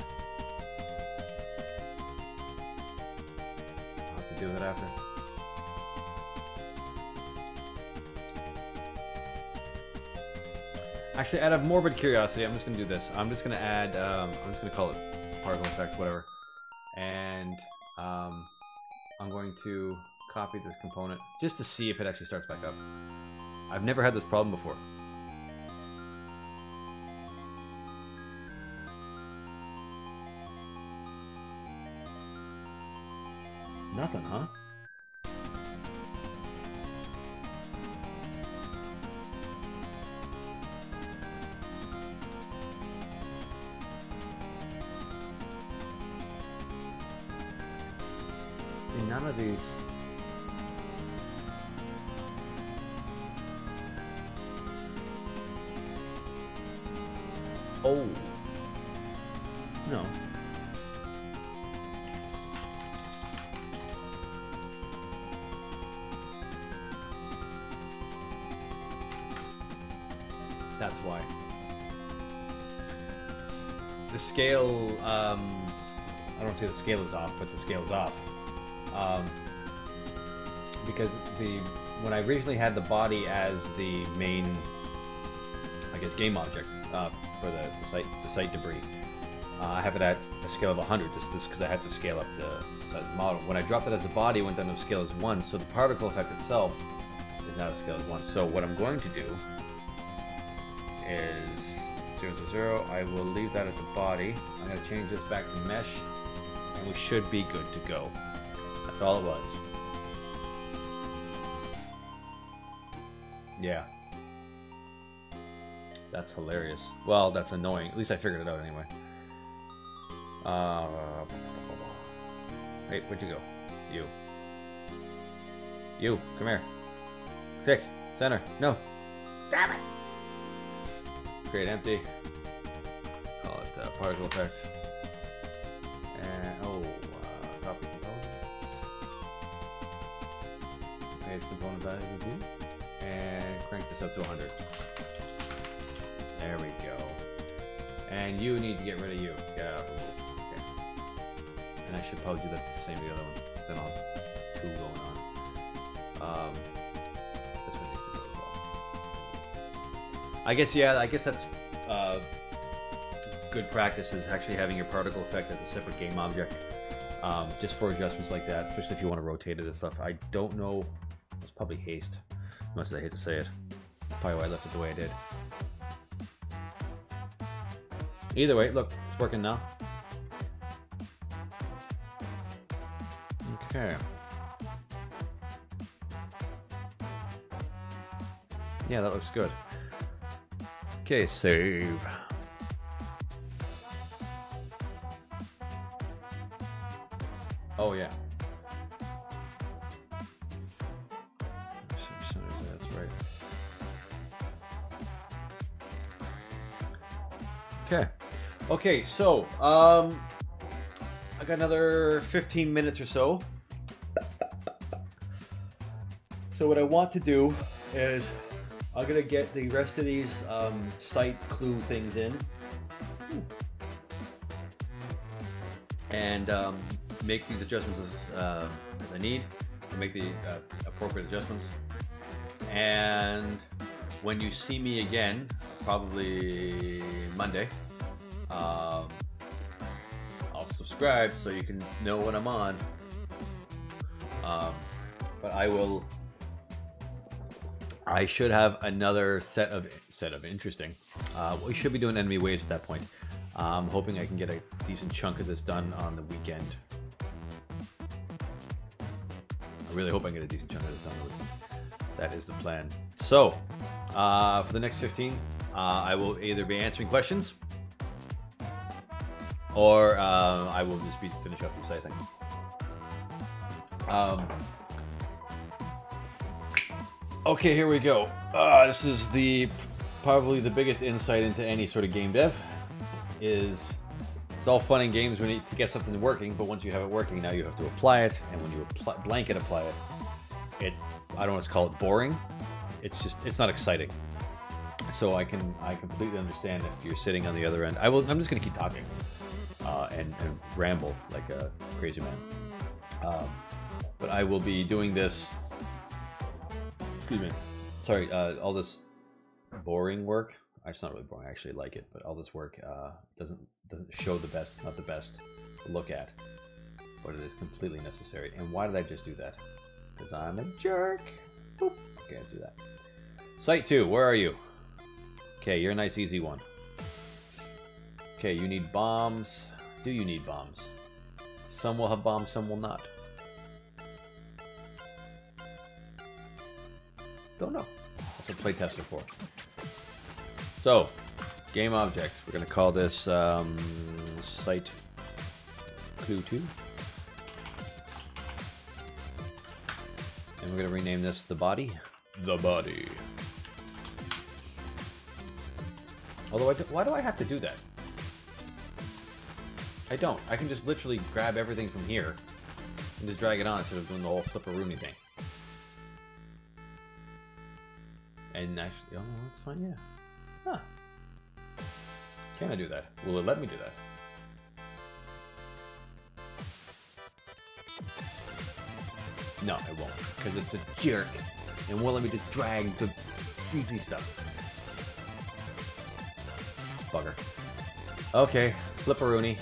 I'll have to deal with it after. Actually, out of morbid curiosity, I'm just going to do this. I'm just going to add, I'm just going to call it particle effect, whatever. And I'm going to copy this component just to see if it actually starts back up. I've never had this problem before. Nothing, huh? See, none of these. Oh. No. That's why. The scale, I don't say the scale is off, but the scale is off. Because when I originally had the body as the main, I guess, game object for the site debris, I have it at a scale of 100, just because I had to scale up the size of the model. When I dropped it as the body, it went down to a scale as 1, so the particle effect itself is now a scale as 1. So what I'm going to do is 0, 0, 0. I will leave that at the body. I'm going to change this back to mesh, and we should be good to go. That's all it was. Yeah. That's hilarious. Well, that's annoying. At least I figured it out anyway. Hey, where'd you go? You. You, come here. Pick. Center. No. Damn it! Create empty. Call it particle effect. And copy component. Paste component value. And crank this up to 100. There we go. And you need to get rid of you. Get out of the loop. Okay. And I should probably do that the same with the other one. Then I'll have 2 going on. This one needs to go as well. I guess, yeah, I guess that's good practice, is actually having your particle effect as a separate game object, just for adjustments like that, especially if you want to rotate it and stuff. I don't know, it's probably haste, much as I hate to say it. Probably why I left it the way I did. Either way, look, it's working now. Okay. Yeah, that looks good. Okay, save. Oh yeah. That's right. Okay. Okay, so I got another 15 minutes or so. So what I want to do is I'm gonna get the rest of these site clue things in, and make these adjustments as I need, to make the appropriate adjustments, and when you see me again, probably Monday, I'll subscribe so you can know when I'm on. But I should have another set of interesting. We should be doing enemy waves at that point. I'm hoping I can get a decent chunk of this done on the weekend. I really hope I can get a decent chunk of this done on the weekend. That is the plan. So, for the next 15, I will either be answering questions, or I will just finish up the site thing. Okay, here we go. This is probably the biggest insight into any sort of game dev. It's all fun and games when you to get something working, but once you have it working, now you have to apply it, and when you blanket apply it, I don't want to call it boring. It's not exciting. So I completely understand if you're sitting on the other end. I'm just gonna keep talking and ramble like a crazy man. But I will be doing this. Excuse me. Sorry, all this boring work. It's not really boring. I actually like it, but all this work doesn't show the best. It's not the best to look at, but it is completely necessary. And why did I just do that? Because I'm a jerk. Boop. Okay, let's do that. Site 2, where are you? Okay, you're a nice easy one. Okay, you need bombs. Do you need bombs? Some will have bombs, some will not. Don't know. That's what playtests are for. So, game objects. We're going to call this site clue 2. And we're going to rename this the body. The body. Although, why do I have to do that? I don't. I can just literally grab everything from here and just drag it on instead of doing the whole flipperoonie thing. And actually, oh no, that's fine, yeah. Huh. Can I do that? Will it let me do that? No, it won't, because it's a jerk and won't let me just drag the easy stuff. Bugger. Okay, flipperoonie.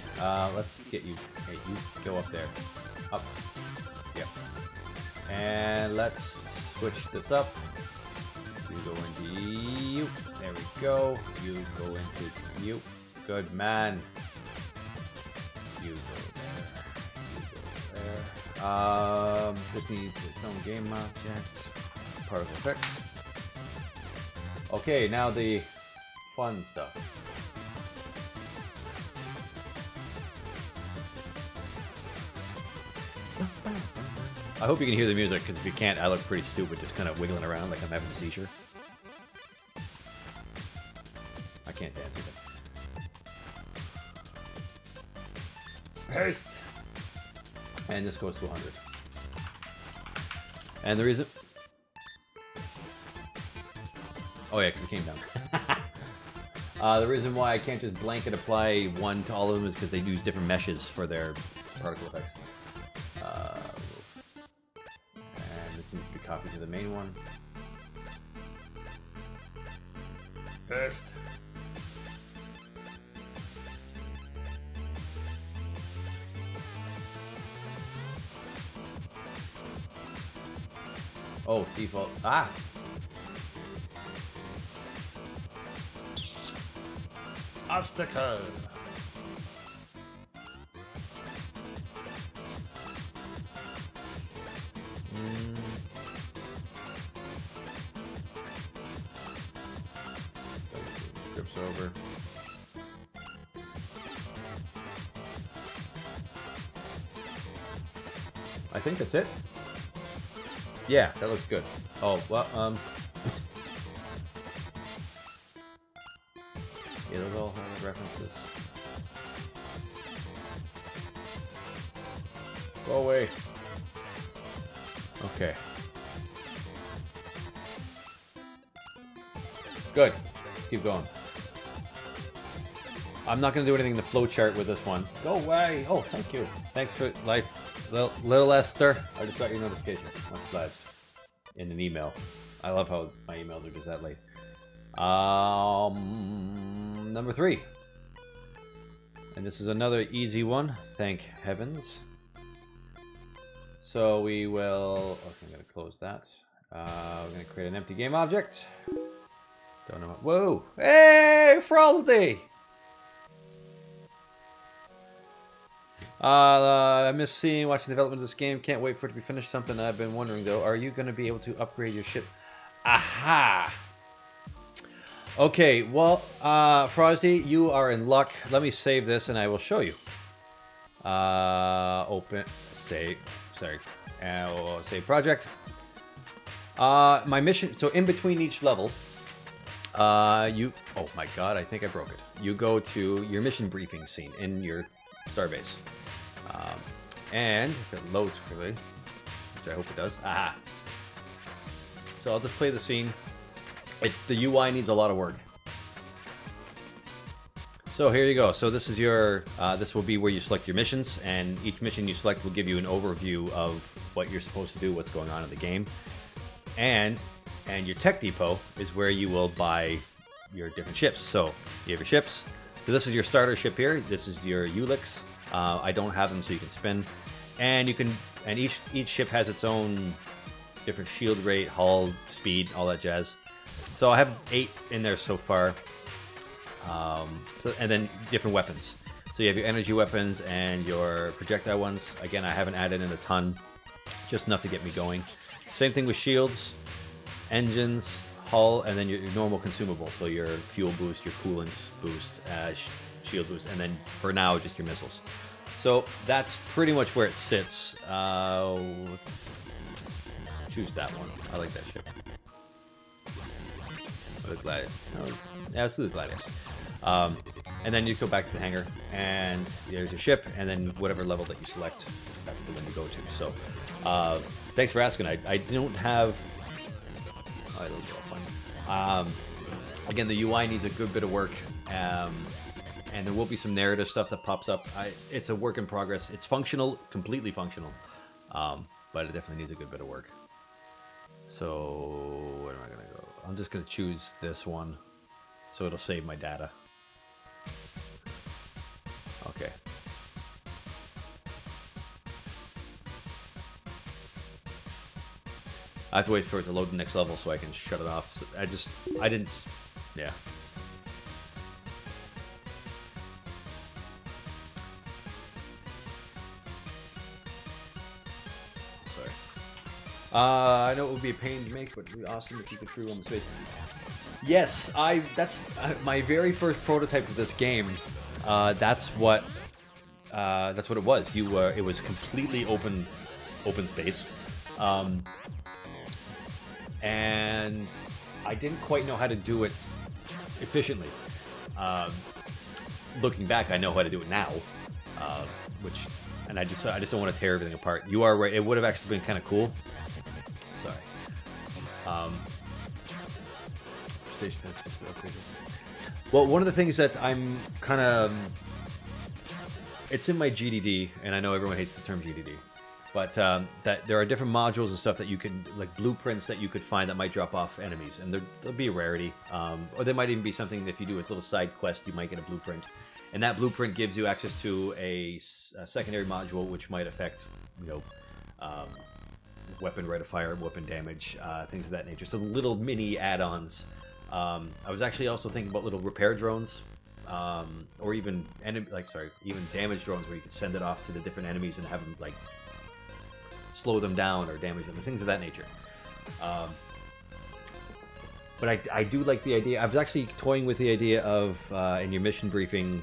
Let's get you. Hey, you go up there. Up. Yep. And let's switch this up. You go into you. There we go. You go into you. Good man. You go there. You go there. This needs its own game object. Particle effects. Okay, now the fun stuff. I hope you can hear the music, because if you can't, I look pretty stupid just kind of wiggling around like I'm having a seizure. I can't dance either. Paste! And this goes to 100. And the reason... Oh yeah, because it came down. The reason why I can't just blanket apply one to all of them is because they use different meshes for their particle effects. Needs to be copied to the main one. Paste. Oh, default. Ah! Obstacle! Over. I think that's it. Yeah, that looks good. Oh, well, yeah, those all have references. Go away. Okay. Good. Let's keep going. I'm not going to do anything in the flowchart with this one. Go away! Oh, thank you. Thanks for life, little Esther. I just got your notification. Much obliged. In an email. I love how my emails are just that late. Number 3. And this is another easy one, thank heavens. So we will... Okay, I'm going to close that. We're going to create an empty game object. Don't know what... Whoa! Hey, Frosty! I miss seeing, watching the development of this game. Can't wait for it to be finished. Something I've been wondering, though. Are you going to be able to upgrade your ship? Aha! Okay, well, Frosty, you are in luck. Let me save this and I will show you. Open, save, sorry, save project. My mission, so in between each level, oh my god, I think I broke it. You go to your mission briefing scene in your starbase. And if it loads quickly, which I hope it does, aha. So I'll just play the scene. The UI needs a lot of work. So here you go. So this is your, this will be where you select your missions, and each mission you select will give you an overview of what you're supposed to do, what's going on in the game. And your tech depot is where you will buy your different ships. So you have your ships. So this is your starter ship here. This is your Ulix. I don't have them, so you can spin. And you can, and each ship has its own different shield rate, hull, speed, all that jazz. So I have 8 in there so far, and then different weapons. So you have your energy weapons and your projectile ones. Again, I haven't added in a ton, just enough to get me going. Same thing with shields, engines, hull, and then your normal consumable. So your fuel boost, your coolant boost, shield boost, and then for now, just your missiles. So that's pretty much where it sits. Let's choose that one. I like that ship. The Gladius. Yeah, let's do the Gladius. And then you go back to the hangar, and there's your ship, and then whatever level that you select, that's the one you go to. So, thanks for asking. I don't have... Oh, those are all fun. Again, the UI needs a good bit of work, and there will be some narrative stuff that pops up. It's a work in progress. It's functional, completely functional, but it definitely needs a good bit of work. So, where am I going to go? I'm just going to choose this one, so it'll save my data. Okay. I have to wait for it to load the next level so I can shut it off. So I didn't, yeah. I know it would be a pain to make, but it would be awesome if you could free roam the space. Yes, that's my very first prototype of this game. That's what it was. It was completely open space, and I didn't quite know how to do it efficiently. Looking back, I know how to do it now, and I just don't want to tear everything apart. You are right. It would have actually been kind of cool. Sorry. Well, one of the things that I'm kind of... It's in my GDD, and I know everyone hates the term GDD, but that there are different modules and stuff that you can, like blueprints that you could find that might drop off enemies, and there'll be a rarity. Or there might even be something, if you do a little side quest, you might get a blueprint. And that blueprint gives you access to a secondary module, which might affect, weapon rate of fire, weapon damage, things of that nature. So little mini add-ons. I was actually also thinking about little repair drones, or even even damage drones where you could send it off to the different enemies and have them like slow them down or damage them, or things of that nature. But I do like the idea. I was actually toying with the idea of in your mission briefing,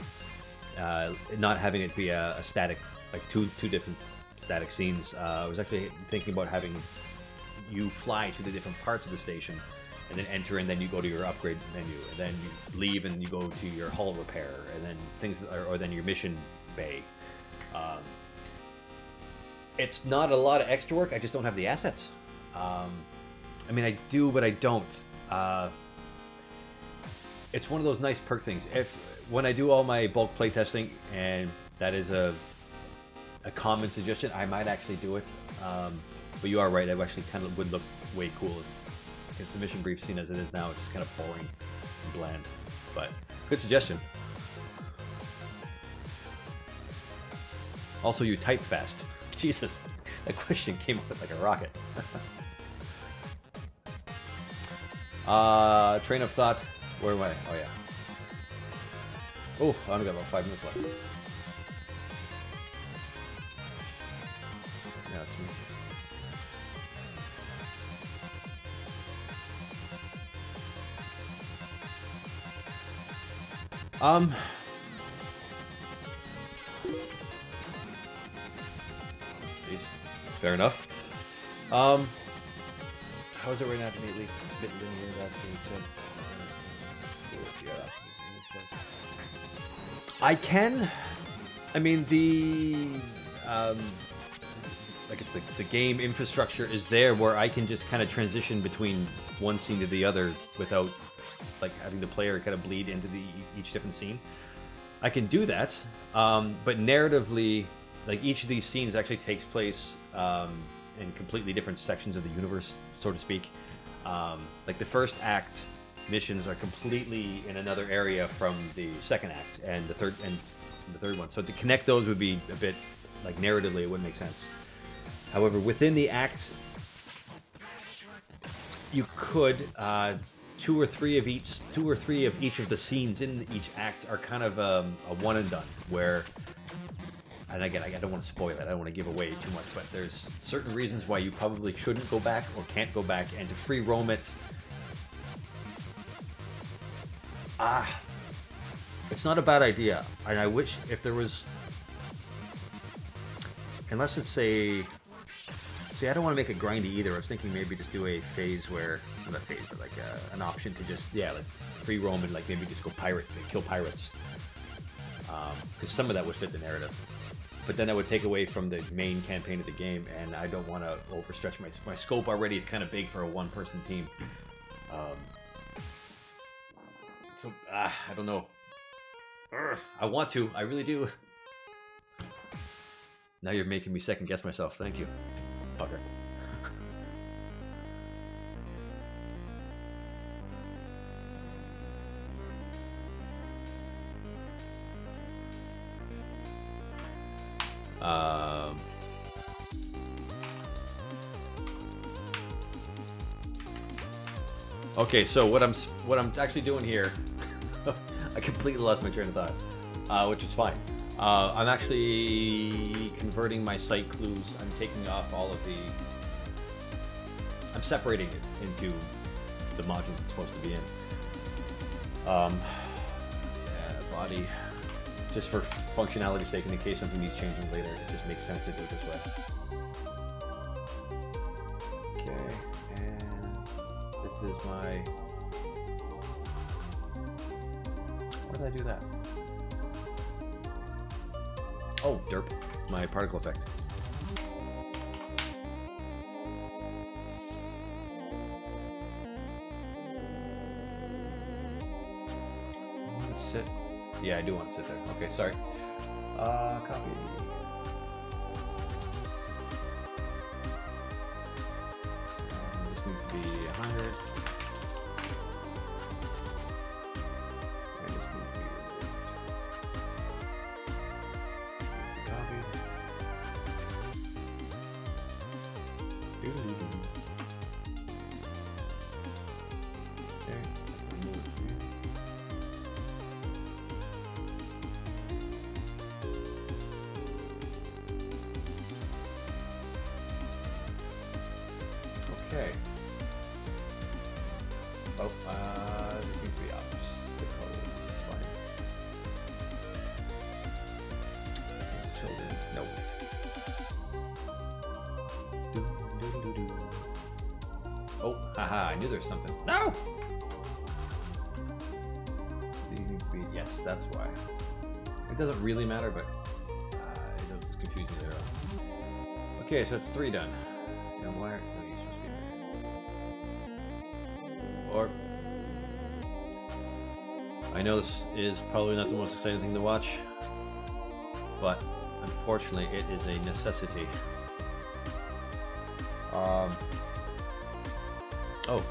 not having it be a static, like two different static scenes. I was actually thinking about having you fly to the different parts of the station and then enter, and then you go to your upgrade menu, and then you leave and you go to your hull repair, and then things or then your mission bay. It's not a lot of extra work. I just don't have the assets. I mean, I do, but I don't. It's one of those nice perk things. When I do all my bulk playtesting, and that is a common suggestion, I might actually do it. But you are right. I actually kind of would look way cool. Because the mission brief scene as it is now, it's just kind of boring. and bland. But good suggestion. Also, you type fast. Jesus, that question came up like a rocket. Train of thought. Where am I? Oh yeah. Oh, I only got about 5 minutes left. Yeah, that's me. Jeez. Fair enough. How is it right now to me at least? It's a bit linear, that being said. I can. I mean, like it's the game infrastructure is there where I can just kind of transition between one scene to the other without like having the player kind of bleed into each different scene. I can do that, but narratively, like each of these scenes actually takes place in completely different sections of the universe, so to speak. Like the first act missions are completely in another area from the second act and the third one. So to connect those would be a bit like narratively it wouldn't make sense. However, within the act, you could two or three of each of the scenes in each act are kind of a one and done. Where, and again, I don't want to spoil it. I don't want to give away too much, but there's certain reasons why you probably shouldn't go back or can't go back, and to free roam it. It's not a bad idea, and I wish if there was, unless it's see, I don't want to make it grindy either. I was thinking maybe just do a phase where, not a phase, but like an option to just, yeah, like free roam and like maybe just go pirate, like kill pirates, because some of that would fit the narrative. But then that would take away from the main campaign of the game, and I don't want to overstretch my scope already is kind of big for a one-person team. So, I don't know. I want to. I really do. Now you're making me second-guess myself. Thank you, fucker. Okay, so what I'm actually doing here, I completely lost my train of thought, which is fine. I'm actually converting my site clues. I'm taking off all of I'm separating it into the modules it's supposed to be in. Yeah, body, just for functionality's sake, and in case something needs changing later, it just makes sense to do it this way. Okay, and this is my. Why did I do that? Oh, derp. My particle effect. I want to sit. Yeah, I do want to sit there. Okay, sorry. Copy. This needs to be 100. Okay. Oh, this needs to be up. The code. That's fine. Children. Nope. Oh, haha, I knew there was something. No! These need to be, yes, that's why. It doesn't really matter, but it'll just confuse me there. Okay, so it's 3 done. And why are you supposed to be there? Or I know this is probably not the most exciting thing to watch, but unfortunately it is a necessity. Oh.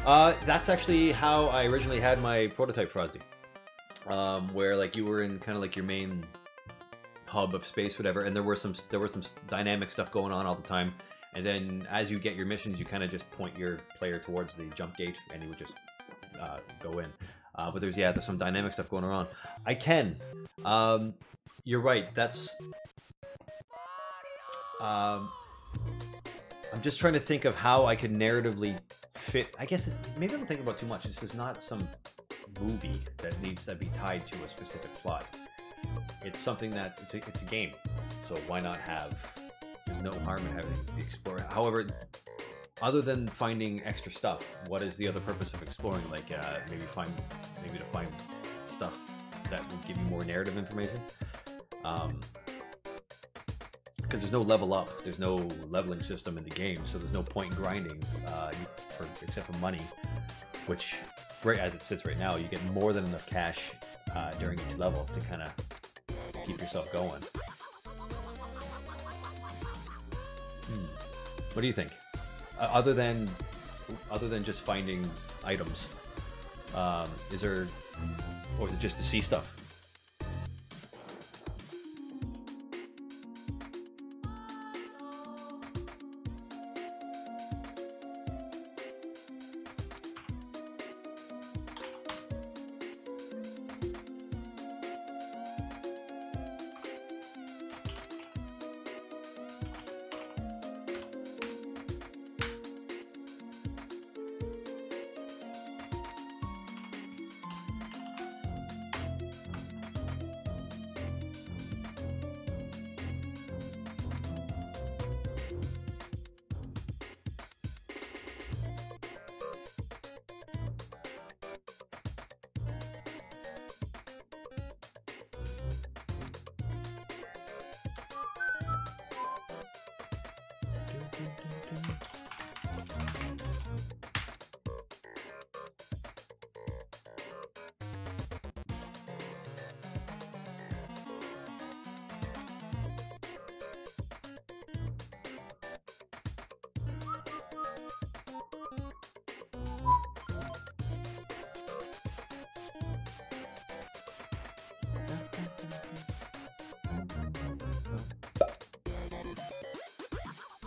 That's actually how I originally had my prototype Frosty, where like you were in kind of like your main hub of space, whatever, and there was some dynamic stuff going on all the time. And then as you get your missions, you kind of just point your player towards the jump gate, and you would just go in. But there's some dynamic stuff going on. I can. You're right. That's. I'm just trying to think of how I could narratively fit. I guess maybe I don't think about too much. This is not some movie that needs to be tied to a specific plot. It's something that it's a game. So why not have? There's no harm in having the explore. However, other than finding extra stuff, what is the other purpose of exploring? Like maybe to find stuff that would give you more narrative information. Because there's no level up, there's no leveling system in the game, so there's no point in grinding except for money, which right as it sits right now, you get more than enough cash during each level to kind of keep yourself going. What do you think? Other than just finding items, is there, or is it just to see stuff?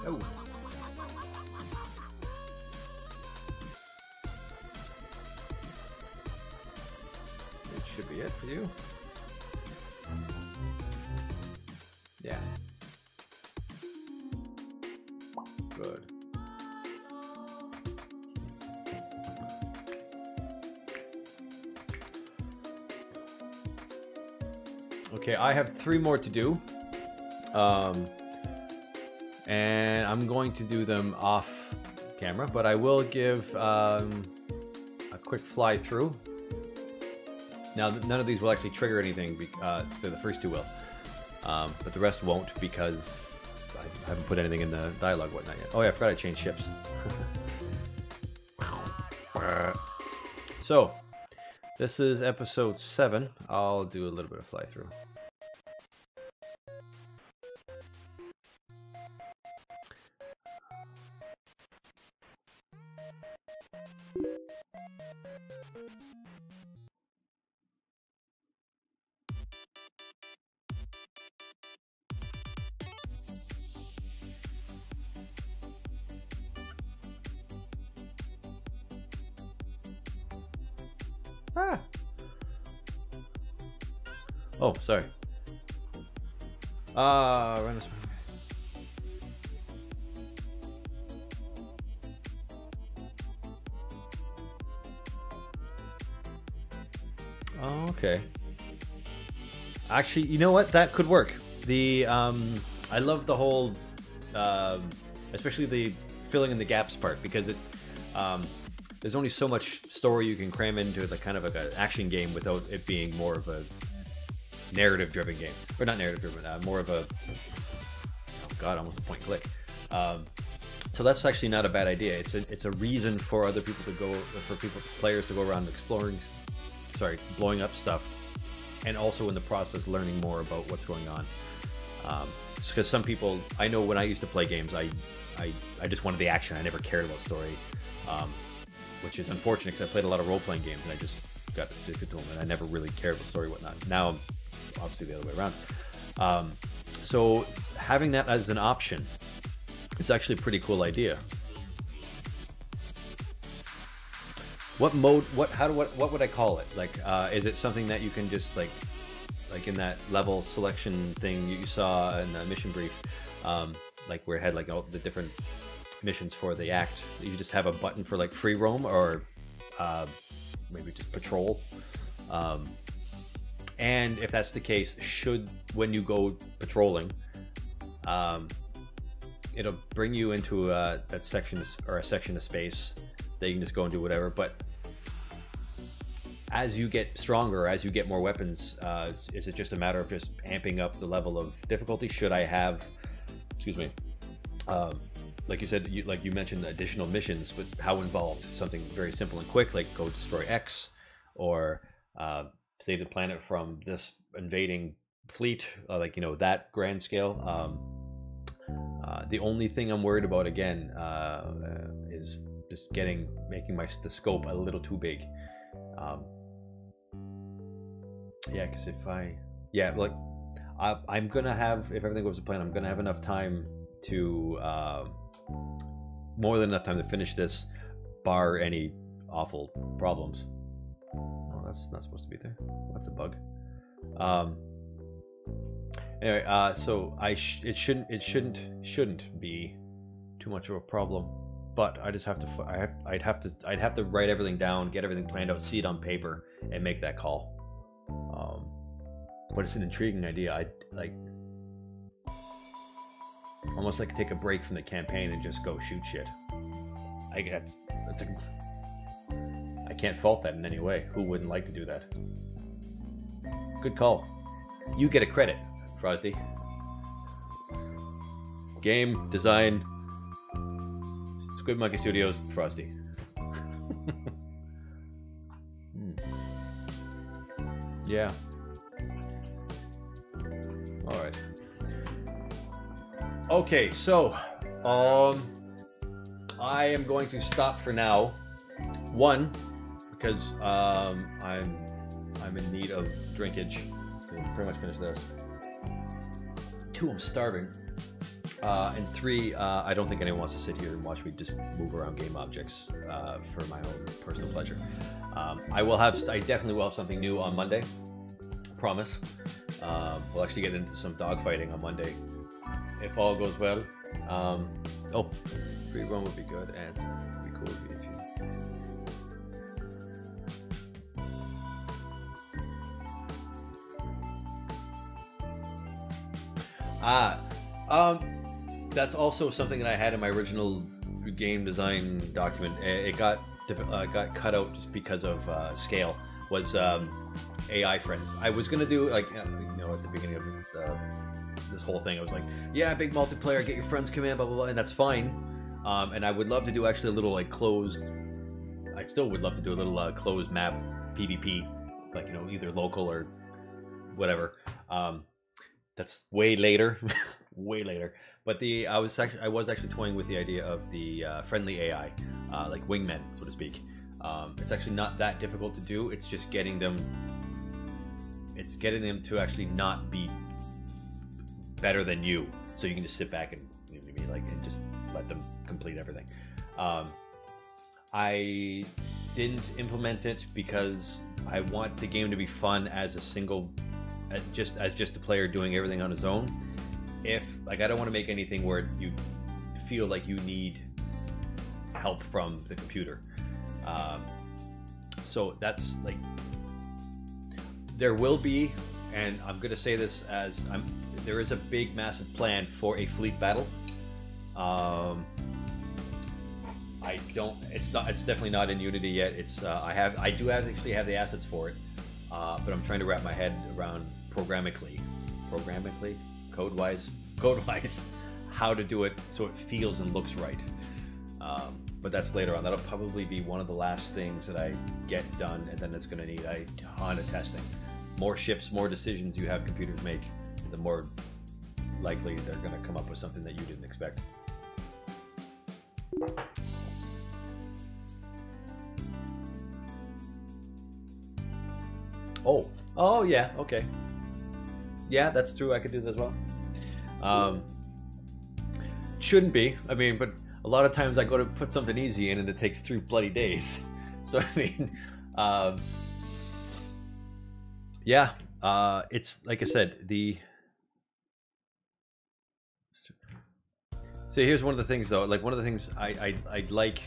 Oh. It should be it for you. Yeah. Good. Okay, I have 3 more to do. And I'm going to do them off camera, but I will give a quick fly through. Now, none of these will actually trigger anything, so the first 2 will. But the rest won't because I haven't put anything in the dialogue whatnot yet. Oh yeah, I forgot I changed ships. So, this is episode 7. I'll do a little bit of fly through. Ah. Oh, sorry. Run this one. Okay. Actually, you know what? That could work. The I love the whole, especially the filling in the gaps part, because it there's only so much story you can cram into like kind of like an action game without it being more of a narrative-driven game, or not narrative-driven, more of a, oh god, almost a point and click. So that's actually not a bad idea. It's a reason for other people to go, players to go around exploring, blowing up stuff, and also in the process learning more about what's going on. Because some people, I know when I used to play games, I just wanted the action. I never cared about story. which is unfortunate because I played a lot of role-playing games and I just got addicted to them, and I never really cared about story and whatnot. Now I'm obviously the other way around. So having that as an option is actually a pretty cool idea. What mode? What would I call it? Like, is it something that you can just like in that level selection thing you saw in the mission brief, like where it had like all the different missions for the act? You just have a button for like free roam or maybe just patrol. And if that's the case, when you go patrolling, it'll bring you into that section or a section of space that you can just go and do whatever. But as you get stronger, as you get more weapons, is it just a matter of just amping up the level of difficulty? Should I have, excuse me, like you said, like you mentioned additional missions, but how involved? Something very simple and quick, like go destroy X, or save the planet from this invading fleet, like, you know, that grand scale. The only thing I'm worried about again is just making the scope a little too big. Yeah, because I'm gonna have, if everything goes to plan, I'm gonna have enough time to more than enough time to finish this, bar any awful problems. Oh, that's not supposed to be there. That's a bug. Anyway, so it shouldn't be too much of a problem, but I just have to I'd have to write everything down, get everything planned out, see it on paper, and make that call. But it's an intriguing idea. I like almost like take a break from the campaign and just go shoot shit. I can't fault that in any way. Who wouldn't like to do that? Good call. You get a credit, Frosty. Game design, Squid Monkey Studios, Frosty. Yeah. All right. Okay, so I am going to stop for now. One, because I'm in need of drinkage. I'm pretty much finished this. Two, I'm starving. And three, I don't think anyone wants to sit here and watch me just move around game objects for my own personal pleasure. I definitely will have something new on Monday. Promise. We'll actually get into some dogfighting on Monday, if all goes well. Oh, free roam would be good, and it'd be cool if you. That's also something that I had in my original game design document. It got cut out just because of scale. Was AI friends. I was gonna do, like, you know, at the beginning of this whole thing, I was like, yeah, big multiplayer, get your friends come in, blah blah blah, and that's fine. And I would love to do actually a little like closed. I still would love to do a little closed map PvP, like, you know, either local or whatever. That's way later, way later. But I was actually toying with the idea of the friendly AI, like wingmen, so to speak. It's actually not that difficult to do. It's just getting them. It's getting them to actually not be better than you, so you can just sit back and, you know what I mean, like, and just let them complete everything. I didn't implement it because I want the game to be fun as a single, as just a player doing everything on his own. I don't want to make anything where you feel like you need help from the computer. So that's like, there will be, and I'm going to say this there is a big, massive plan for a fleet battle. It's definitely not in Unity yet. I do actually have the assets for it, but I'm trying to wrap my head around programmatically, code-wise, how to do it so it feels and looks right. But that's later on. That'll probably be one of the last things that I get done, and then it's going to need a ton of testing. More ships, more decisions you have computers make, the more likely they're going to come up with something that you didn't expect. Oh. Oh, yeah. Okay. Yeah, that's true. I could do that as well. Shouldn't be. I mean, but a lot of times I go to put something easy in and it takes 3 bloody days. So, I mean, yeah, it's like I said, see, here's one of the things though, like one of the things I'd like,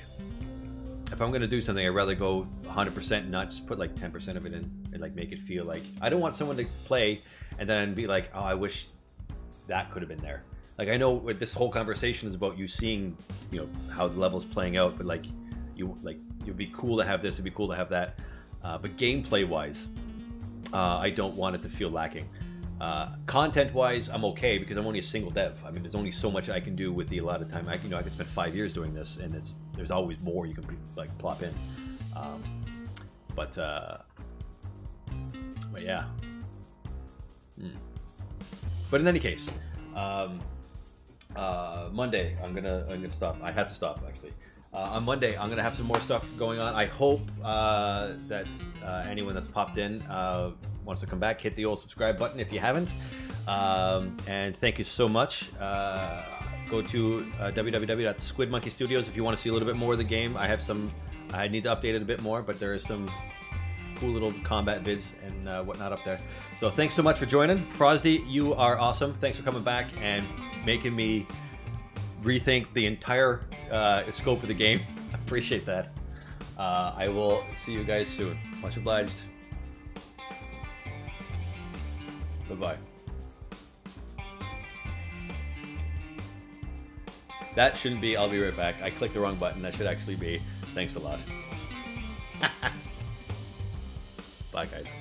if I'm gonna do something, I'd rather go 100% and not just put like 10% of it in and like make it feel like, I don't want someone to play and then be like, oh, I wish that could have been there. Like, I know this whole conversation is about you seeing, you know, how the level's playing out, but like, it'd be cool to have this, it'd be cool to have that. But gameplay wise, I don't want it to feel lacking. Content wise, I'm okay because I'm only a single dev. I mean, there's only so much I can do with the allotted time. I can spend 5 years doing this, and there's always more you can like plop in. But yeah. But in any case, Monday I'm gonna stop. I had to stop actually. On Monday, I'm gonna have some more stuff going on. I hope that anyone that's popped in wants to come back, hit the old subscribe button if you haven't. And thank you so much. Go to www.Squid Studios if you want to see a little bit more of the game. I need to update it a bit more, but there is some cool little combat vids and whatnot up there. So thanks so much for joining. Frosty, you are awesome. Thanks for coming back and making me rethink the entire scope of the game. I appreciate that. I will see you guys soon. Much obliged. Bye-bye. That shouldn't be, I'll be right back. I clicked the wrong button. That should actually be, thanks a lot. Bye, guys.